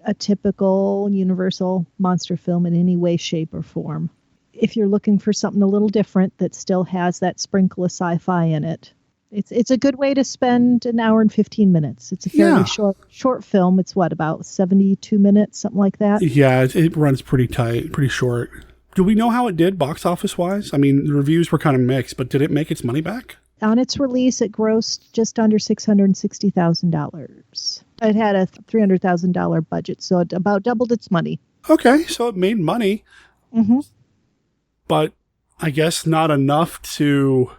a typical Universal monster film in any way, shape, or form. If you're looking for something a little different that still has that sprinkle of sci-fi in it, it's a good way to spend an hour and 15 minutes. It's a fairly short film. It's about 72 minutes, something like that. Yeah, it runs pretty tight, pretty short. Do we know how it did box office wise? I mean, the reviews were kind of mixed, but did it make its money back? On its release, it grossed just under $660,000. It had a $300,000 budget, so it about doubled its money. Okay, so it made money. Mm-hmm. But I guess not enough to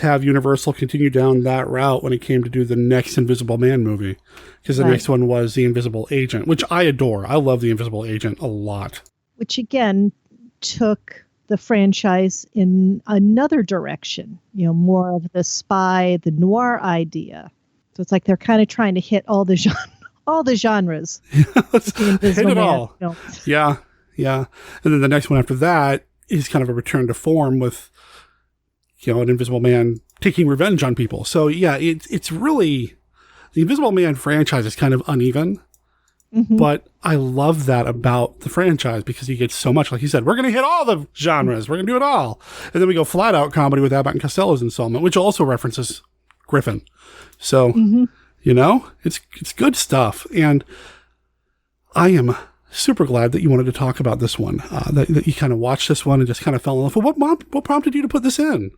have Universal continue down that route when it came to do the next Invisible Man movie. Because the next one was The Invisible Agent, which I adore. I love The Invisible Agent a lot. Which, again, took the franchise in another direction, you know, more of the spy, the noir idea. So it's like they're kind of trying to hit all the genres. Hit it all. Yeah. And then the next one after that is kind of a return to form with, you know, an Invisible Man taking revenge on people. So yeah, it's really, the Invisible Man franchise is kind of uneven. Mm-hmm. But I love that about the franchise because you get so much, like you said, we're going to hit all the genres. We're going to do it all. And then we go flat out comedy with Abbott and Costello's installment, which also references Griffin. So, you know, it's good stuff. And I am super glad that you wanted to talk about this one, that you kind of watched this one and just kind of fell in love. What prompted you to put this in?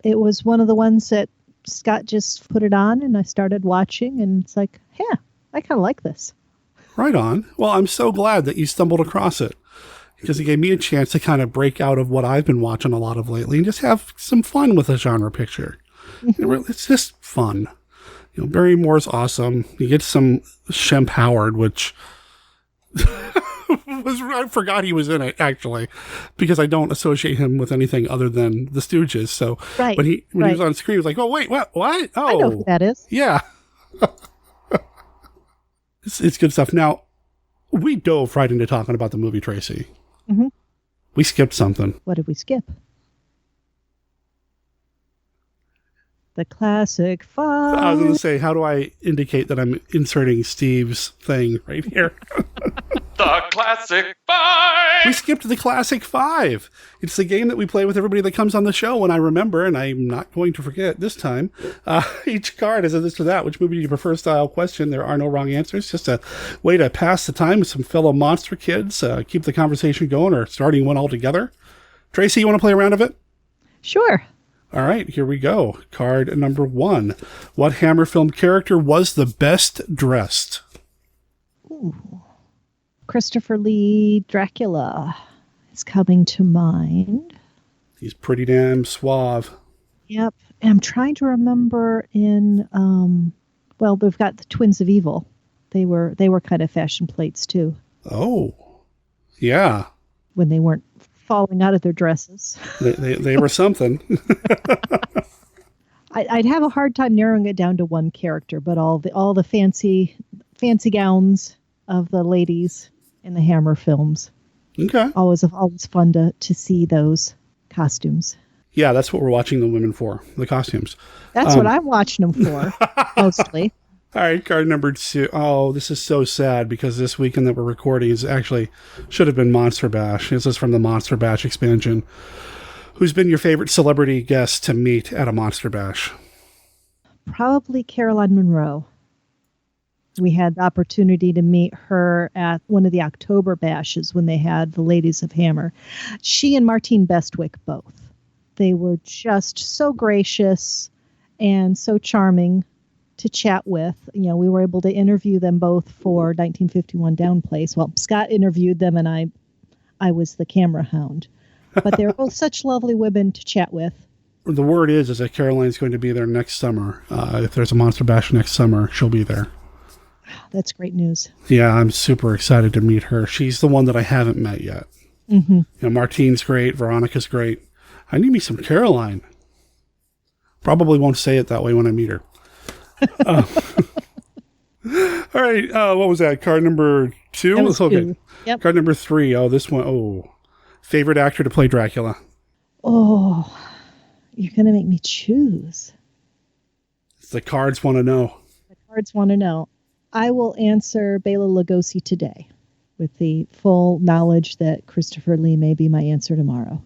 It was one of the ones that Scott just put it on, and I started watching, and it's like, yeah, I kind of like this. Right on. Well, I'm so glad that you stumbled across it, because it gave me a chance to kind of break out of what I've been watching a lot of lately and just have some fun with a genre picture. It's just fun. You know, Barrymore's awesome. You get some Shemp Howard, which I forgot he was in it, actually, because I don't associate him with anything other than the Stooges. So when he was on screen, he was like, oh, wait, what? Oh, I know who that is. Yeah. It's good stuff. Now, we dove right into talking about the movie, Tracy. Mm-hmm. We skipped something. What did we skip? The Classic Five. I was going to say, how do I indicate that I'm inserting Steve's thing right here? The Classic Five! We skipped the Classic Five. It's the game that we play with everybody that comes on the show, and I remember, and I'm not going to forget this time. Each card is a this or that. Which movie do you prefer style question. There are no wrong answers. Just a way to pass the time with some fellow monster kids, keep the conversation going, or starting one altogether. Tracy, you want to play a round of it? Sure. All right, here we go. Card number 1. What Hammer film character was the best dressed? Ooh. Christopher Lee Dracula is coming to mind. He's pretty damn suave. Yep. And I'm trying to remember in, we've got the Twins of Evil. They were kind of fashion plates too. Oh, yeah. When they weren't falling out of their dresses. They were something. I'd have a hard time narrowing it down to one character, but all the fancy gowns of the ladies in the Hammer films. Okay. Always fun to see those costumes. Yeah, that's what we're watching the women for, the costumes. That's what I'm watching them for, mostly. All right, card number 2. Oh, this is so sad because this weekend that we're recording should have been Monster Bash. This is from the Monster Bash expansion. Who's been your favorite celebrity guest to meet at a Monster Bash? Probably Caroline Munro. We had the opportunity to meet her at one of the October bashes when they had the Ladies of Hammer. She and Martine Bestwick both. They were just so gracious and so charming to chat with. You know, we were able to interview them both for 1951 Downplace. Well, Scott interviewed them and I was the camera hound. But they were both such lovely women to chat with. The word is that Caroline's going to be there next summer. If there's a Monster Bash next summer, she'll be there. That's great news. Yeah, I'm super excited to meet her. She's the one that I haven't met yet. Mm-hmm. You know, Martine's great. Veronica's great. I need me some Caroline. Probably won't say it that way when I meet her. All right. What was that? Card number 2? That was okay. 2. Yep. Card number 3. Oh, this one. Oh. Favorite actor to play Dracula? Oh, you're going to make me choose. The cards want to know. The cards want to know. I will answer Bela Lugosi today with the full knowledge that Christopher Lee may be my answer tomorrow.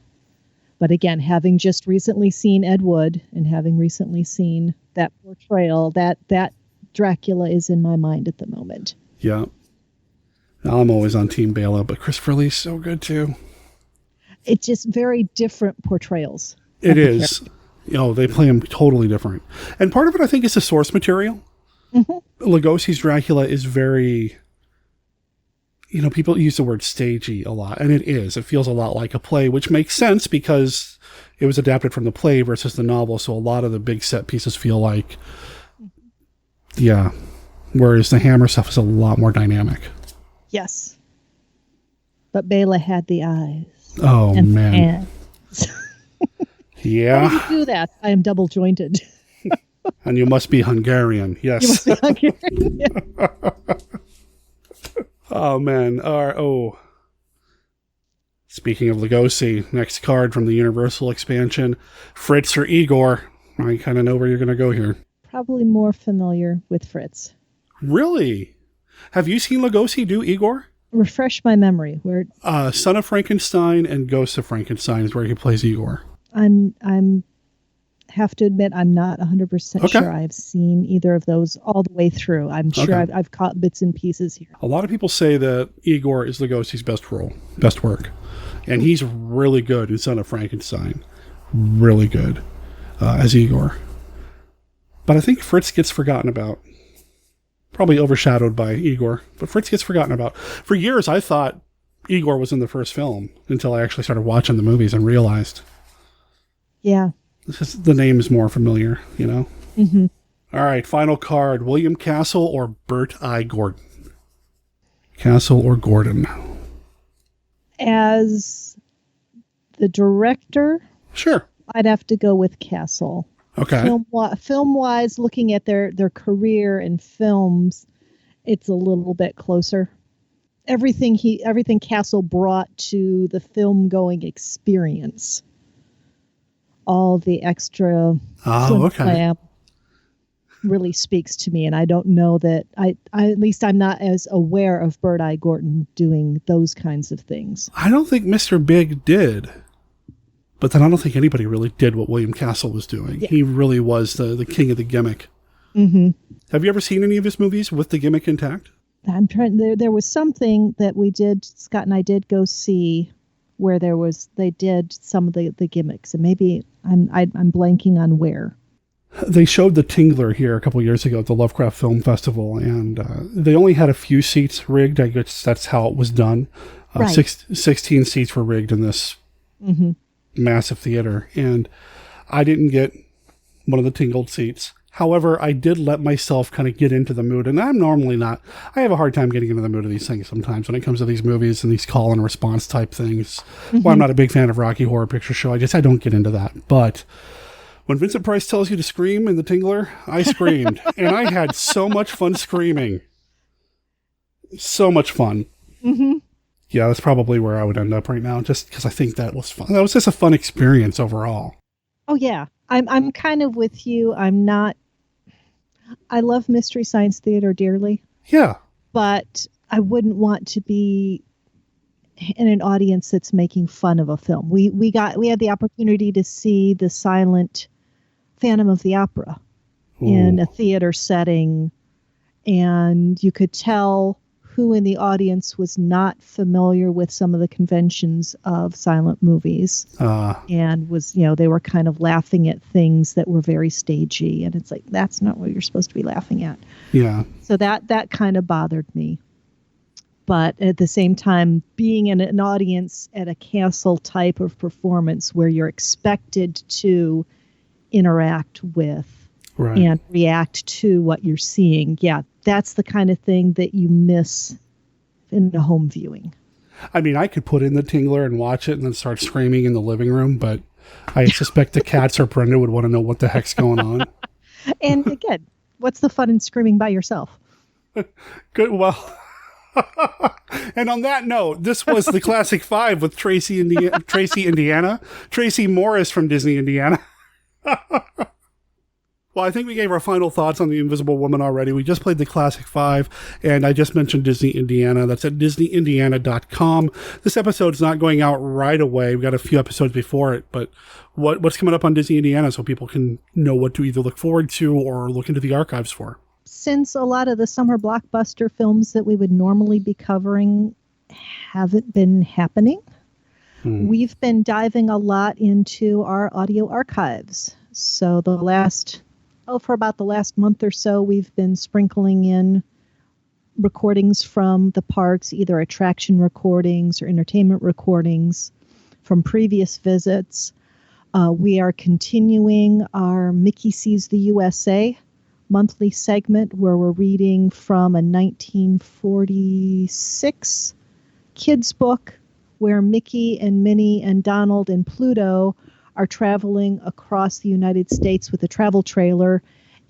But again, having just recently seen Ed Wood and having recently seen that portrayal, that Dracula is in my mind at the moment. Yeah. I'm always on Team Bela, but Christopher Lee's so good too. It's just very different portrayals. It is. You know, they play him totally different. And part of it, I think, is the source material. Mm-hmm. Lugosi's Dracula is very, you know, people use the word stagey a lot, and it is. It feels a lot like a play, which makes sense because it was adapted from the play versus the novel, so a lot of the big set pieces feel like, yeah. Whereas the Hammer stuff is a lot more dynamic. Yes. But Bela had the eyes. Oh, and man. Hands. Yeah. How do you do that? I am double jointed. And you must be Hungarian. Yes. You must be Hungarian. Yeah. Oh, man. Speaking of Lugosi, next card from the Universal expansion, Fritz or Igor? I kind of know where you're going to go here. Probably more familiar with Fritz. Really? Have you seen Lugosi do Igor? Refresh my memory. Where Son of Frankenstein and Ghost of Frankenstein is where he plays Igor. I'm have to admit I'm not 100% sure I've seen either of those all the way through. I'm sure I've caught bits and pieces here. A lot of people say that Igor is Lugosi's best work. And he's really good in Son of Frankenstein. Really good as Igor. But I think Fritz gets forgotten about. Probably overshadowed by Igor. But Fritz gets forgotten about. For years, I thought Igor was in the first film until I actually started watching the movies and realized. Yeah. The name is more familiar, you know? Mm-hmm. All right, final card. William Castle or Bert I. Gordon? Castle or Gordon? As the director, sure, I'd have to go with Castle. Okay. Film-wise, looking at their career in films, it's a little bit closer. Everything Castle brought to the film-going experience, all the extra glam really speaks to me, and I don't know that I at least I'm not as aware of Bert I. Gordon doing those kinds of things. I don't think Mr. Big did, but then I don't think anybody really did what William Castle was doing. Yeah. He really was the king of the gimmick. Mm-hmm. Have you ever seen any of his movies with the gimmick intact? I'm trying. There was something that we did. Scott and I did go see where they did some of the gimmicks, and maybe I'm blanking on where. They showed The Tingler here a couple of years ago at the Lovecraft Film Festival, and they only had a few seats rigged. I guess that's how it was done. Right. 16 seats were rigged in this massive theater, and I didn't get one of the tingled seats. However, I did let myself kind of get into the mood, and I'm normally not. I have a hard time getting into the mood of these things sometimes when it comes to these movies and these call and response type things. Well, I'm not a big fan of Rocky Horror Picture Show. I don't get into that. But when Vincent Price tells you to scream in The Tingler, I screamed. And I had so much fun screaming. So much fun. Mm-hmm. Yeah, that's probably where I would end up right now, just because I think that was fun. That was just a fun experience overall. Oh, yeah. I'm kind of with you. I love Mystery Science Theater dearly. Yeah. But I wouldn't want to be in an audience that's making fun of a film. We had the opportunity to see the silent Phantom of the Opera in a theater setting, and you could tell who in the audience was not familiar with some of the conventions of silent movies, and they were kind of laughing at things that were very stagey, and it's like, that's not what you're supposed to be laughing at. Yeah. So that kind of bothered me. But at the same time, being in an audience at a Castle type of performance where you're expected to interact with and react to what you're seeing, that's the kind of thing that you miss in a home viewing. I mean, I could put in The Tingler and watch it and then start screaming in the living room, but I suspect the cats or Brenda would want to know what the heck's going on. And again, what's the fun in screaming by yourself? Good. Well, and on that note, this was the Classic Five with Tracey Morris from Disney Indiana. Well, I think we gave our final thoughts on The Invisible Woman already. We just played the Classic Five, and I just mentioned Disney Indiana. That's at DisneyIndiana.com. This episode's not going out right away. We've got a few episodes before it, but what's coming up on Disney Indiana so people can know what to either look forward to or look into the archives for? Since a lot of the summer blockbuster films that we would normally be covering haven't been happening, we've been diving a lot into our audio archives. So for about the last month or so, we've been sprinkling in recordings from the parks, either attraction recordings or entertainment recordings from previous visits. We are continuing our Mickey Sees the USA monthly segment where we're reading from a 1946 kids book where Mickey and Minnie and Donald and Pluto are traveling across the United States with a travel trailer,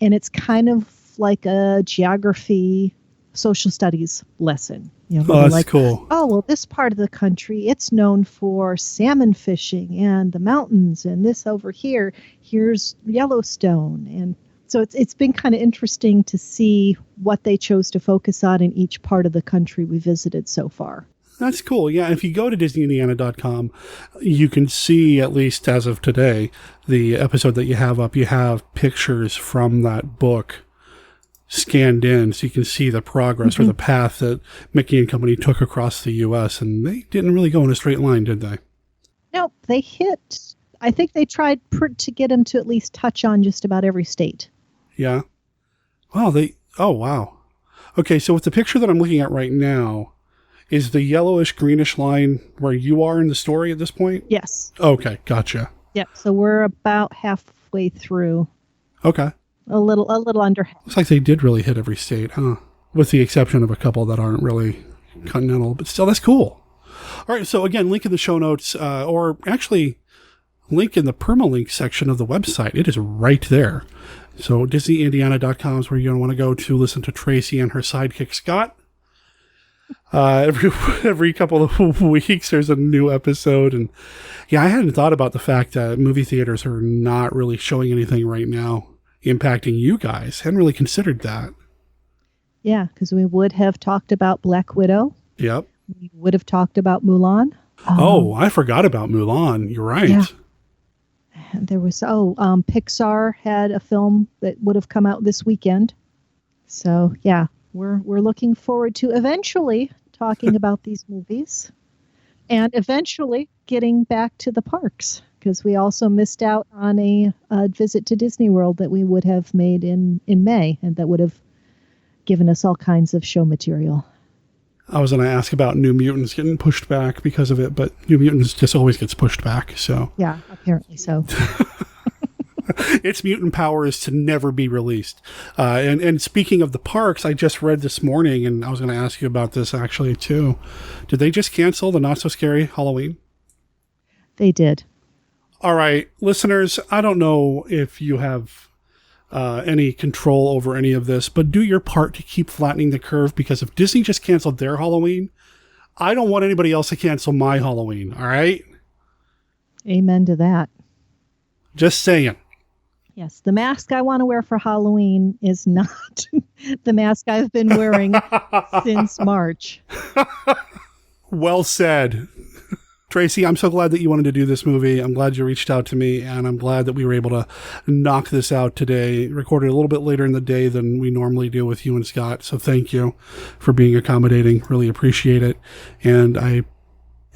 and it's kind of like a geography, social studies lesson. That's cool. Oh, well, this part of the country, it's known for salmon fishing and the mountains, and this over here, here's Yellowstone. And so it's been kind of interesting to see what they chose to focus on in each part of the country we visited so far. That's cool. Yeah, if you go to DisneyIndiana.com, you can see, at least as of today, the episode that you have up, you have pictures from that book scanned in, so you can see the progress or the path that Mickey and company took across the U.S., and they didn't really go in a straight line, did they? No, they hit. I think they tried to get him to at least touch on just about every state. Yeah. Wow, oh, wow. Okay, so with the picture that I'm looking at right now, is the yellowish greenish line where you are in the story at this point? Yes. Okay, gotcha. Yep. So we're about halfway through. Okay. A little under half. Looks like they did really hit every state, huh? With the exception of a couple that aren't really continental, but still, that's cool. All right, so again, link in the show notes, or actually link in the permalink section of the website. It is right there. So DisneyIndiana.com is where you're going to want to go to listen to Tracy and her sidekick, Scott. Every couple of weeks there's a new episode, and yeah, I hadn't thought about the fact that movie theaters are not really showing anything right now impacting you guys. Hadn't really considered that. Yeah, because we would have talked about Black Widow. Yep. We would have talked about Mulan. I forgot about Mulan. You're right. Yeah. There was Pixar had a film that would have come out this weekend. So yeah, we're looking forward to eventually talking about these movies, and eventually getting back to the parks, because we also missed out on a visit to Disney World that we would have made in May, and that would have given us all kinds of show material. I was going to ask about New Mutants getting pushed back because of it, but New Mutants just always gets pushed back. So yeah, apparently so. Its mutant power is to never be released. And speaking of the parks, I just read this morning, and I was going to ask you about this actually too. Did they just cancel the Not So Scary Halloween? They did. All right, listeners, I don't know if you have any control over any of this, but do your part to keep flattening the curve, because if Disney just canceled their Halloween, I don't want anybody else to cancel my Halloween, all right? Amen to that. Just saying. Yes, the mask I want to wear for Halloween is not the mask I've been wearing since March. Well said. Tracy, I'm so glad that you wanted to do this movie. I'm glad you reached out to me, and I'm glad that we were able to knock this out today. Recorded a little bit later in the day than we normally do with you and Scott, so thank you for being accommodating. Really appreciate it. And I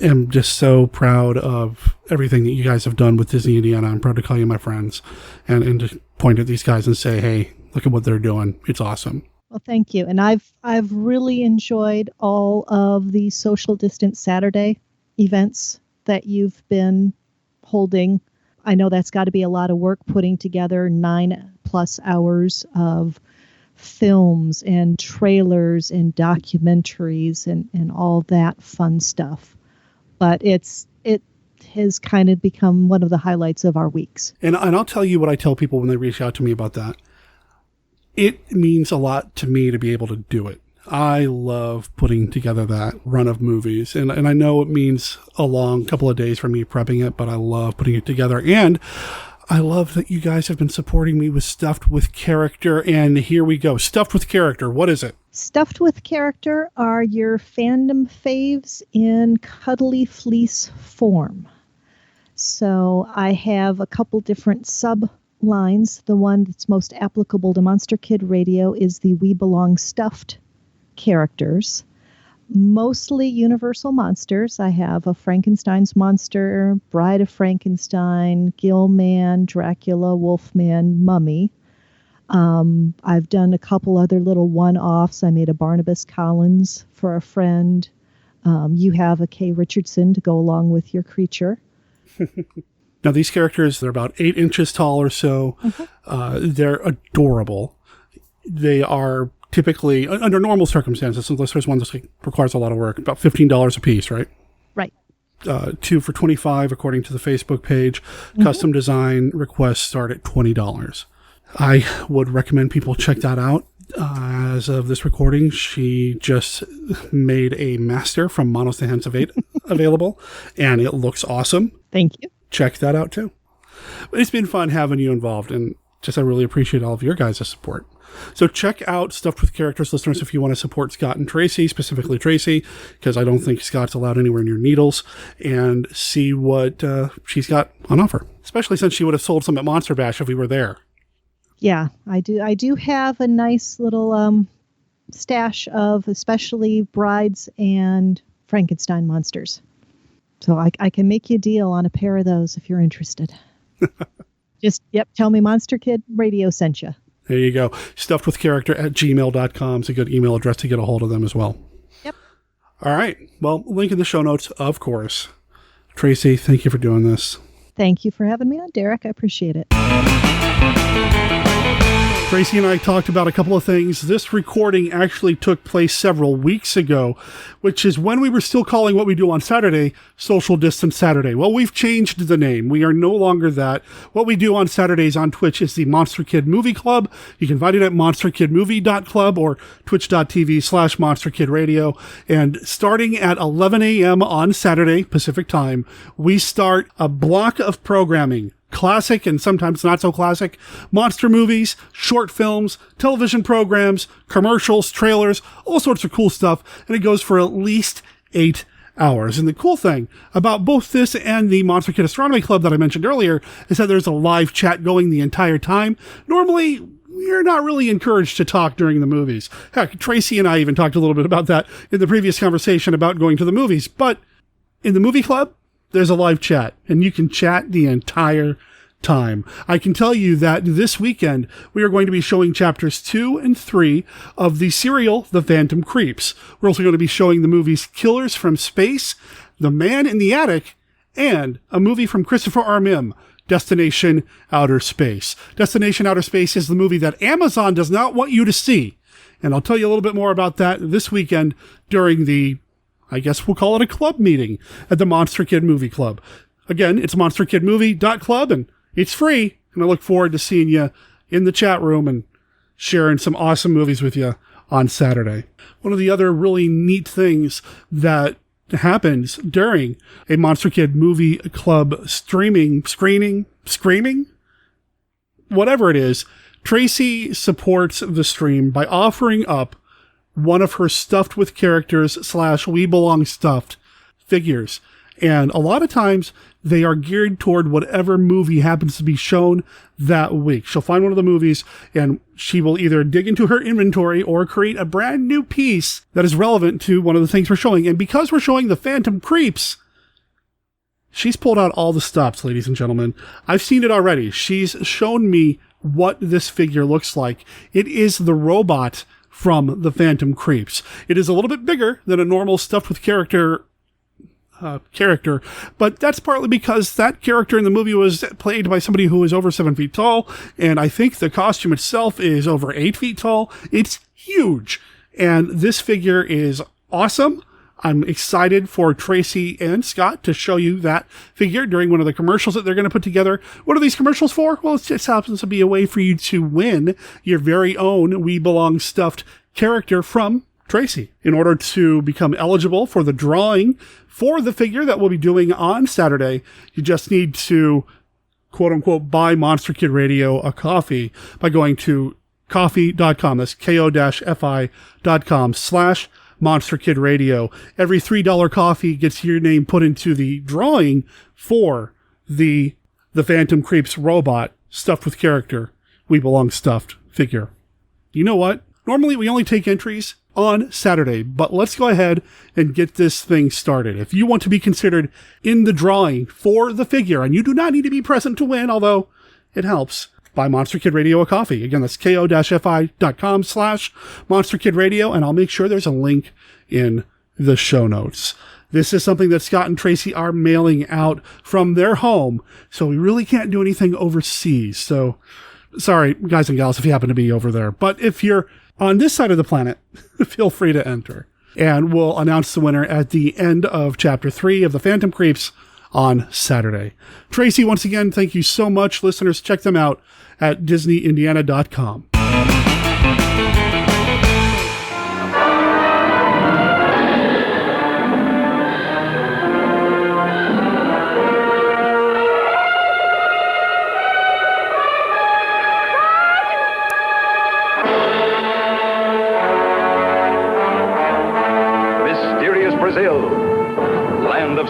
am just so proud of everything that you guys have done with Disney Indiana. I'm proud to call you my friends and to point at these guys and say, hey, look at what they're doing. It's awesome. Well, thank you. And I've really enjoyed all of the social distance Saturday events that you've been holding. I know that's got to be a lot of work, putting together 9+ hours of films and trailers and documentaries and all that fun stuff. But it has kind of become one of the highlights of our weeks. And I'll tell you what I tell people when they reach out to me about that. It means a lot to me to be able to do it. I love putting together that run of movies. And I know it means a long couple of days for me prepping it, but I love putting it together. And I love that you guys have been supporting me with Stuffed with Character. And here we go. Stuffed with Character. What is it? Stuffed with Character are your fandom faves in cuddly fleece form. So I have a couple different sub-lines. The one that's most applicable to Monster Kid Radio is the We Belong Stuffed characters. Mostly Universal monsters. I have a Frankenstein's monster, Bride of Frankenstein, Gillman, Dracula, Wolfman, Mummy. I've done a couple other little one-offs. I made a Barnabas Collins for a friend. You have a Kay Richardson to go along with your creature. Now, these characters, they're about 8 inches tall or so. They're adorable. They are typically, under normal circumstances, unless there's one that requires a lot of work, about $15 a piece, right? Right. 2 for $25, according to the Facebook page. Custom design requests start at $20. I would recommend people check that out. As of this recording, she just made a master from Monos to Hands available, and it looks awesome. Thank you. Check that out, too. But it's been fun having you involved, and I really appreciate all of your guys' support. So check out Stuffed with Characters, listeners, if you want to support Scott and Tracey, specifically Tracey, because I don't think Scott's allowed anywhere near needles, and see what she's got on offer, especially since she would have sold some at Monster Bash if we were there. Yeah, I do have a nice little stash of especially Brides and Frankenstein monsters. So I can make you a deal on a pair of those if you're interested. Just, tell me Monster Kid Radio sent you. There you go. stuffedwithcharacter@gmail.com is a good email address to get a hold of them as well. Yep. All right. Well, link in the show notes, of course. Tracey, thank you for doing this. Thank you for having me on, Derek. I appreciate it. Tracey and I talked about a couple of things. This recording actually took place several weeks ago, which is when we were still calling what we do on Saturday Social Distance Saturday. Well, we've changed the name. We are no longer that. What we do on Saturdays on Twitch is the Monster Kid Movie Club. You can find it at monsterkidmovie.club or twitch.tv/monsterkidradio. And starting at 11 a.m. on Saturday, Pacific time, we start a block of programming. Classic and sometimes not so classic monster movies, short films, television programs, commercials, trailers, all sorts of cool stuff. And it goes for at least 8 hours. And the cool thing about both this and the Monster Kid Astronomy Club that I mentioned earlier is that there's a live chat going the entire time. Normally, you're not really encouraged to talk during the movies. Heck, Tracey and I even talked a little bit about that in the previous conversation about going to the movies. But in the movie club, there's a live chat, and you can chat the entire time. I can tell you that this weekend, we are going to be showing chapters 2 and 3 of the serial, The Phantom Creeps. We're also going to be showing the movies Killers from Space, The Man in the Attic, and a movie from Christopher R. Mim, Destination Outer Space. Destination Outer Space is the movie that Amazon does not want you to see. And I'll tell you a little bit more about that this weekend during the, I guess we'll call it a club meeting at the Monster Kid Movie Club. Again, it's monsterkidmovie.club, and it's free. And I look forward to seeing you in the chat room and sharing some awesome movies with you on Saturday. One of the other really neat things that happens during a Monster Kid Movie Club screaming, whatever it is, Tracey supports the stream by offering up one of her Stuffed with Characters / We Belong Stuffed figures. And a lot of times they are geared toward whatever movie happens to be shown that week. She'll find one of the movies and she will either dig into her inventory or create a brand new piece that is relevant to one of the things we're showing. And because we're showing The Phantom Creeps, she's pulled out all the stops, ladies and gentlemen. I've seen it already. She's shown me what this figure looks like. It is the robot from The Phantom Creeps. It is a little bit bigger than a normal Stuffed with character, but that's partly because that character in the movie was played by somebody who is over 7 feet tall, and I think the costume itself is over 8 feet tall. It's huge, and this figure is awesome. I'm excited for Tracey and Scott to show you that figure during one of the commercials that they're going to put together. What are these commercials for? Well, it just happens to be a way for you to win your very own We Belong stuffed character from Tracey. In order to become eligible for the drawing for the figure that we'll be doing on Saturday, you just need to, quote unquote, buy Monster Kid Radio a coffee by going to coffee.com. That's ko-fi.com/Monster Kid Radio. Every $3 coffee gets your name put into the drawing for the Phantom Creeps robot Stuffed with Character We Belong Stuffed figure. You know what? Normally we only take entries on Saturday, but let's go ahead and get this thing started. If you want to be considered in the drawing for the figure, and you do not need to be present to win, although it helps, buy Monster Kid Radio a coffee. Again, that's ko-fi.com/Monster Kid Radio, and I'll make sure there's a link in the show notes. This is something that Scott and Tracey are mailing out from their home, so we really can't do anything overseas. So, sorry, guys and gals, if you happen to be over there. But if you're on this side of the planet, feel free to enter. And we'll announce the winner at the end of Chapter 3 of The Phantom Creeps on Saturday. Tracey, once again, thank you so much. Listeners, check them out at DisneyIndiana.com.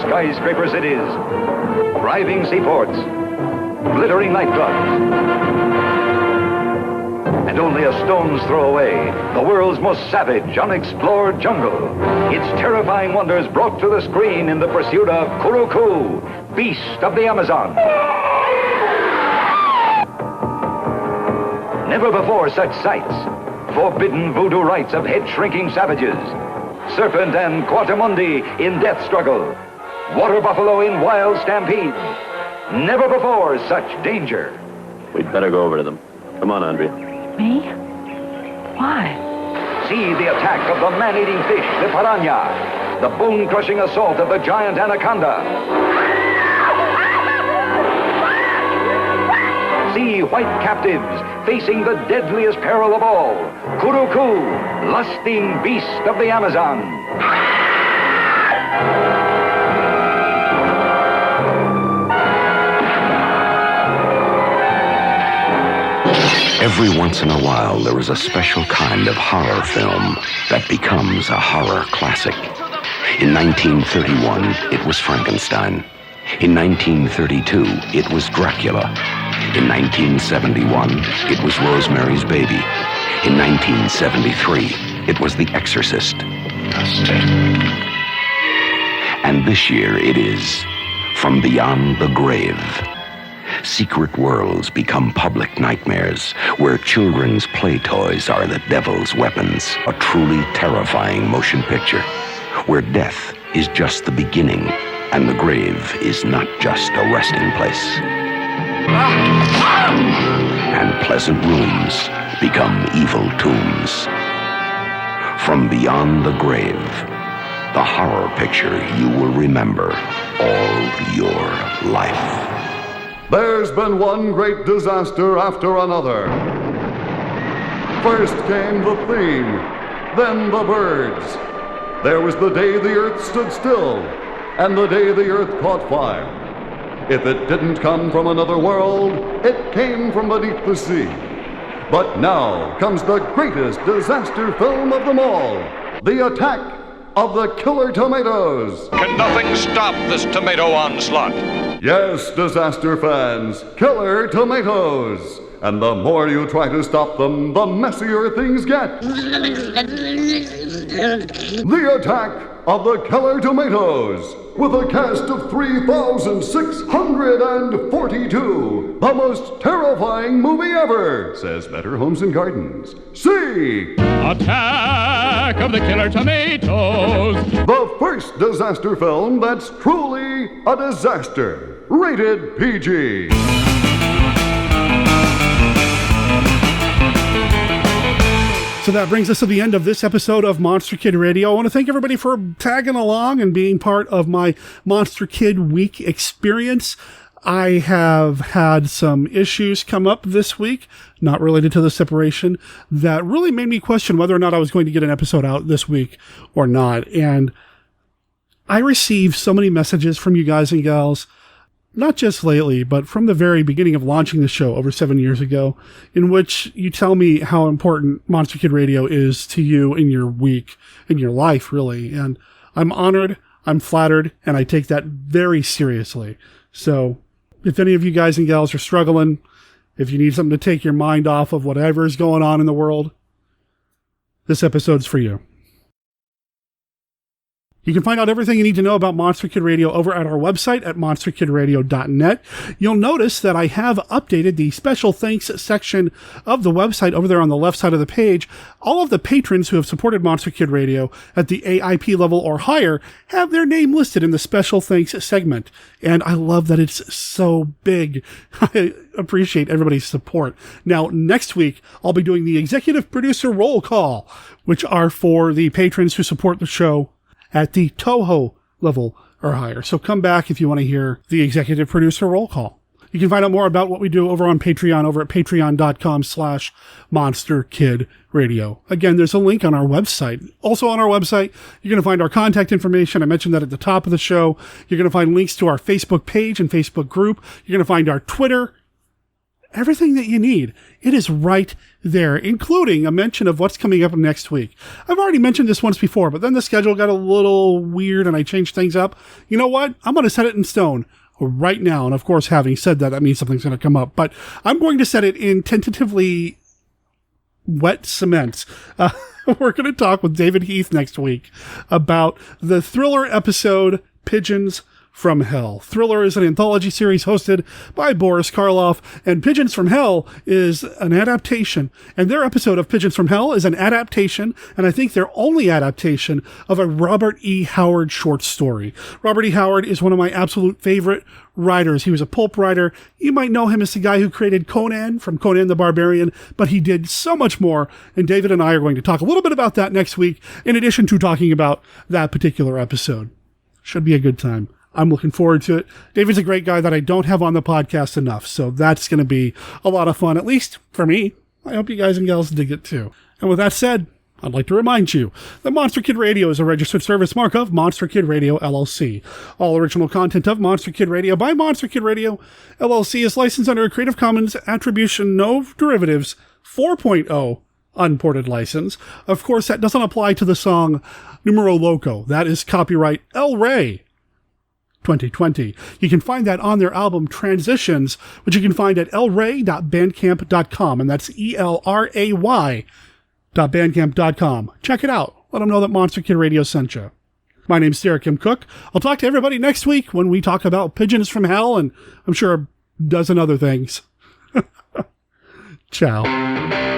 skyscraper cities, thriving seaports, glittering nightclubs. And only a stone's throw away, the world's most savage, unexplored jungle. Its terrifying wonders brought to the screen in the pursuit of Kuruku, beast of the Amazon. Never before such sights. Forbidden voodoo rites of head-shrinking savages. Serpent and Quatamundi in death struggle. Water buffalo in wild stampede. Never before such danger. We'd better go over to them. Come on, Andrea. Me? Why? See the attack of the man-eating fish, the piranha. The bone-crushing assault of the giant anaconda. See white captives facing the deadliest peril of all. Kuruku, lusting beast of the Amazon. Every once in a while, there is a special kind of horror film that becomes a horror classic. In 1931, it was Frankenstein. In 1932, it was Dracula. In 1971, it was Rosemary's Baby. In 1973, it was The Exorcist. And this year, it is From Beyond the Grave. Secret worlds become public nightmares, where children's play toys are the devil's weapons. A truly terrifying motion picture, where death is just the beginning, and the grave is not just a resting place. And pleasant rooms become evil tombs. From Beyond the Grave, the horror picture you will remember all your life. There's been one great disaster after another. First came the theme, then the birds. There was the day the earth stood still, and the day the earth caught fire. If it didn't come from another world, it came from beneath the sea. But now comes the greatest disaster film of them all, The Attack of the Killer Tomatoes. Can nothing stop this tomato onslaught? Yes, disaster fans, Killer Tomatoes. And the more you try to stop them, the messier things get. The Attack of the Killer Tomatoes, with a cast of 3,642. The most terrifying movie ever, says Better Homes and Gardens. See Attack of the Killer Tomatoes, the first disaster film that's truly a disaster. Rated PG. So that brings us to the end of this episode of Monster Kid Radio. I want to thank everybody for tagging along and being part of my Monster Kid Week experience. I have had some issues come up this week, not related to the separation, that really made me question whether or not I was going to get an episode out this week or not. And I received so many messages from you guys and gals, not just lately, but from the very beginning of launching the show over 7 years ago, in which you tell me how important Monster Kid Radio is to you in your week, in your life, really. And I'm honored, I'm flattered, and I take that very seriously. So if any of you guys and gals are struggling, if you need something to take your mind off of whatever is going on in the world, this episode's for you. You can find out everything you need to know about Monster Kid Radio over at our website at monsterkidradio.net. You'll notice that I have updated the special thanks section of the website over there on the left side of the page. All of the patrons who have supported Monster Kid Radio at the AIP level or higher have their name listed in the special thanks segment. And I love that it's so big. I appreciate everybody's support. Now, next week, I'll be doing the executive producer roll call, which are for the patrons who support the show at the Toho level or higher. So come back if you want to hear the executive producer roll call. You can find out more about what we do over on Patreon over at patreon.com/monsterkidradio. Again, there's a link on our website. Also on our website, you're going to find our contact information. I mentioned that at the top of the show. You're going to find links to our Facebook page and Facebook group. You're going to find our Twitter everything that you need. It is right there, including a mention of what's coming up next week. I've already mentioned this once before, but then the schedule got a little weird and I changed things up. You know what? I'm going to set it in stone right now. And of course, having said that, that means something's going to come up. But I'm going to set it in tentatively wet cement. We're going to talk with David Heath next week about the thriller episode Pigeons from Hell. Thriller is an anthology series hosted by Boris Karloff, and Pigeons from Hell is an adaptation. And their episode of Pigeons from Hell is an adaptation, and I think their only adaptation, of a Robert E. Howard short story. Robert E. Howard is one of my absolute favorite writers. He was a pulp writer. You might know him as the guy who created Conan from Conan the Barbarian, but he did so much more, and David and I are going to talk a little bit about that next week, in addition to talking about that particular episode. Should be a good time. I'm looking forward to it. David's a great guy that I don't have on the podcast enough, so that's going to be a lot of fun, at least for me. I hope you guys and gals dig it too. And with that said, I'd like to remind you that Monster Kid Radio is a registered service mark of Monster Kid Radio, LLC. All original content of Monster Kid Radio by Monster Kid Radio, LLC is licensed under a Creative Commons Attribution No Derivatives 4.0 unported license. Of course, that doesn't apply to the song Numero Loco. That is copyright El Rey 2020. You can find that on their album Transitions, which you can find at elray.bandcamp.com, and that's ELRAY.bandcamp.com. Check it out. Let them know that Monster Kid Radio sent you. My name's Sarah Kim Cook. I'll talk to everybody next week when we talk about Pigeons from Hell, and I'm sure a dozen other things. Ciao.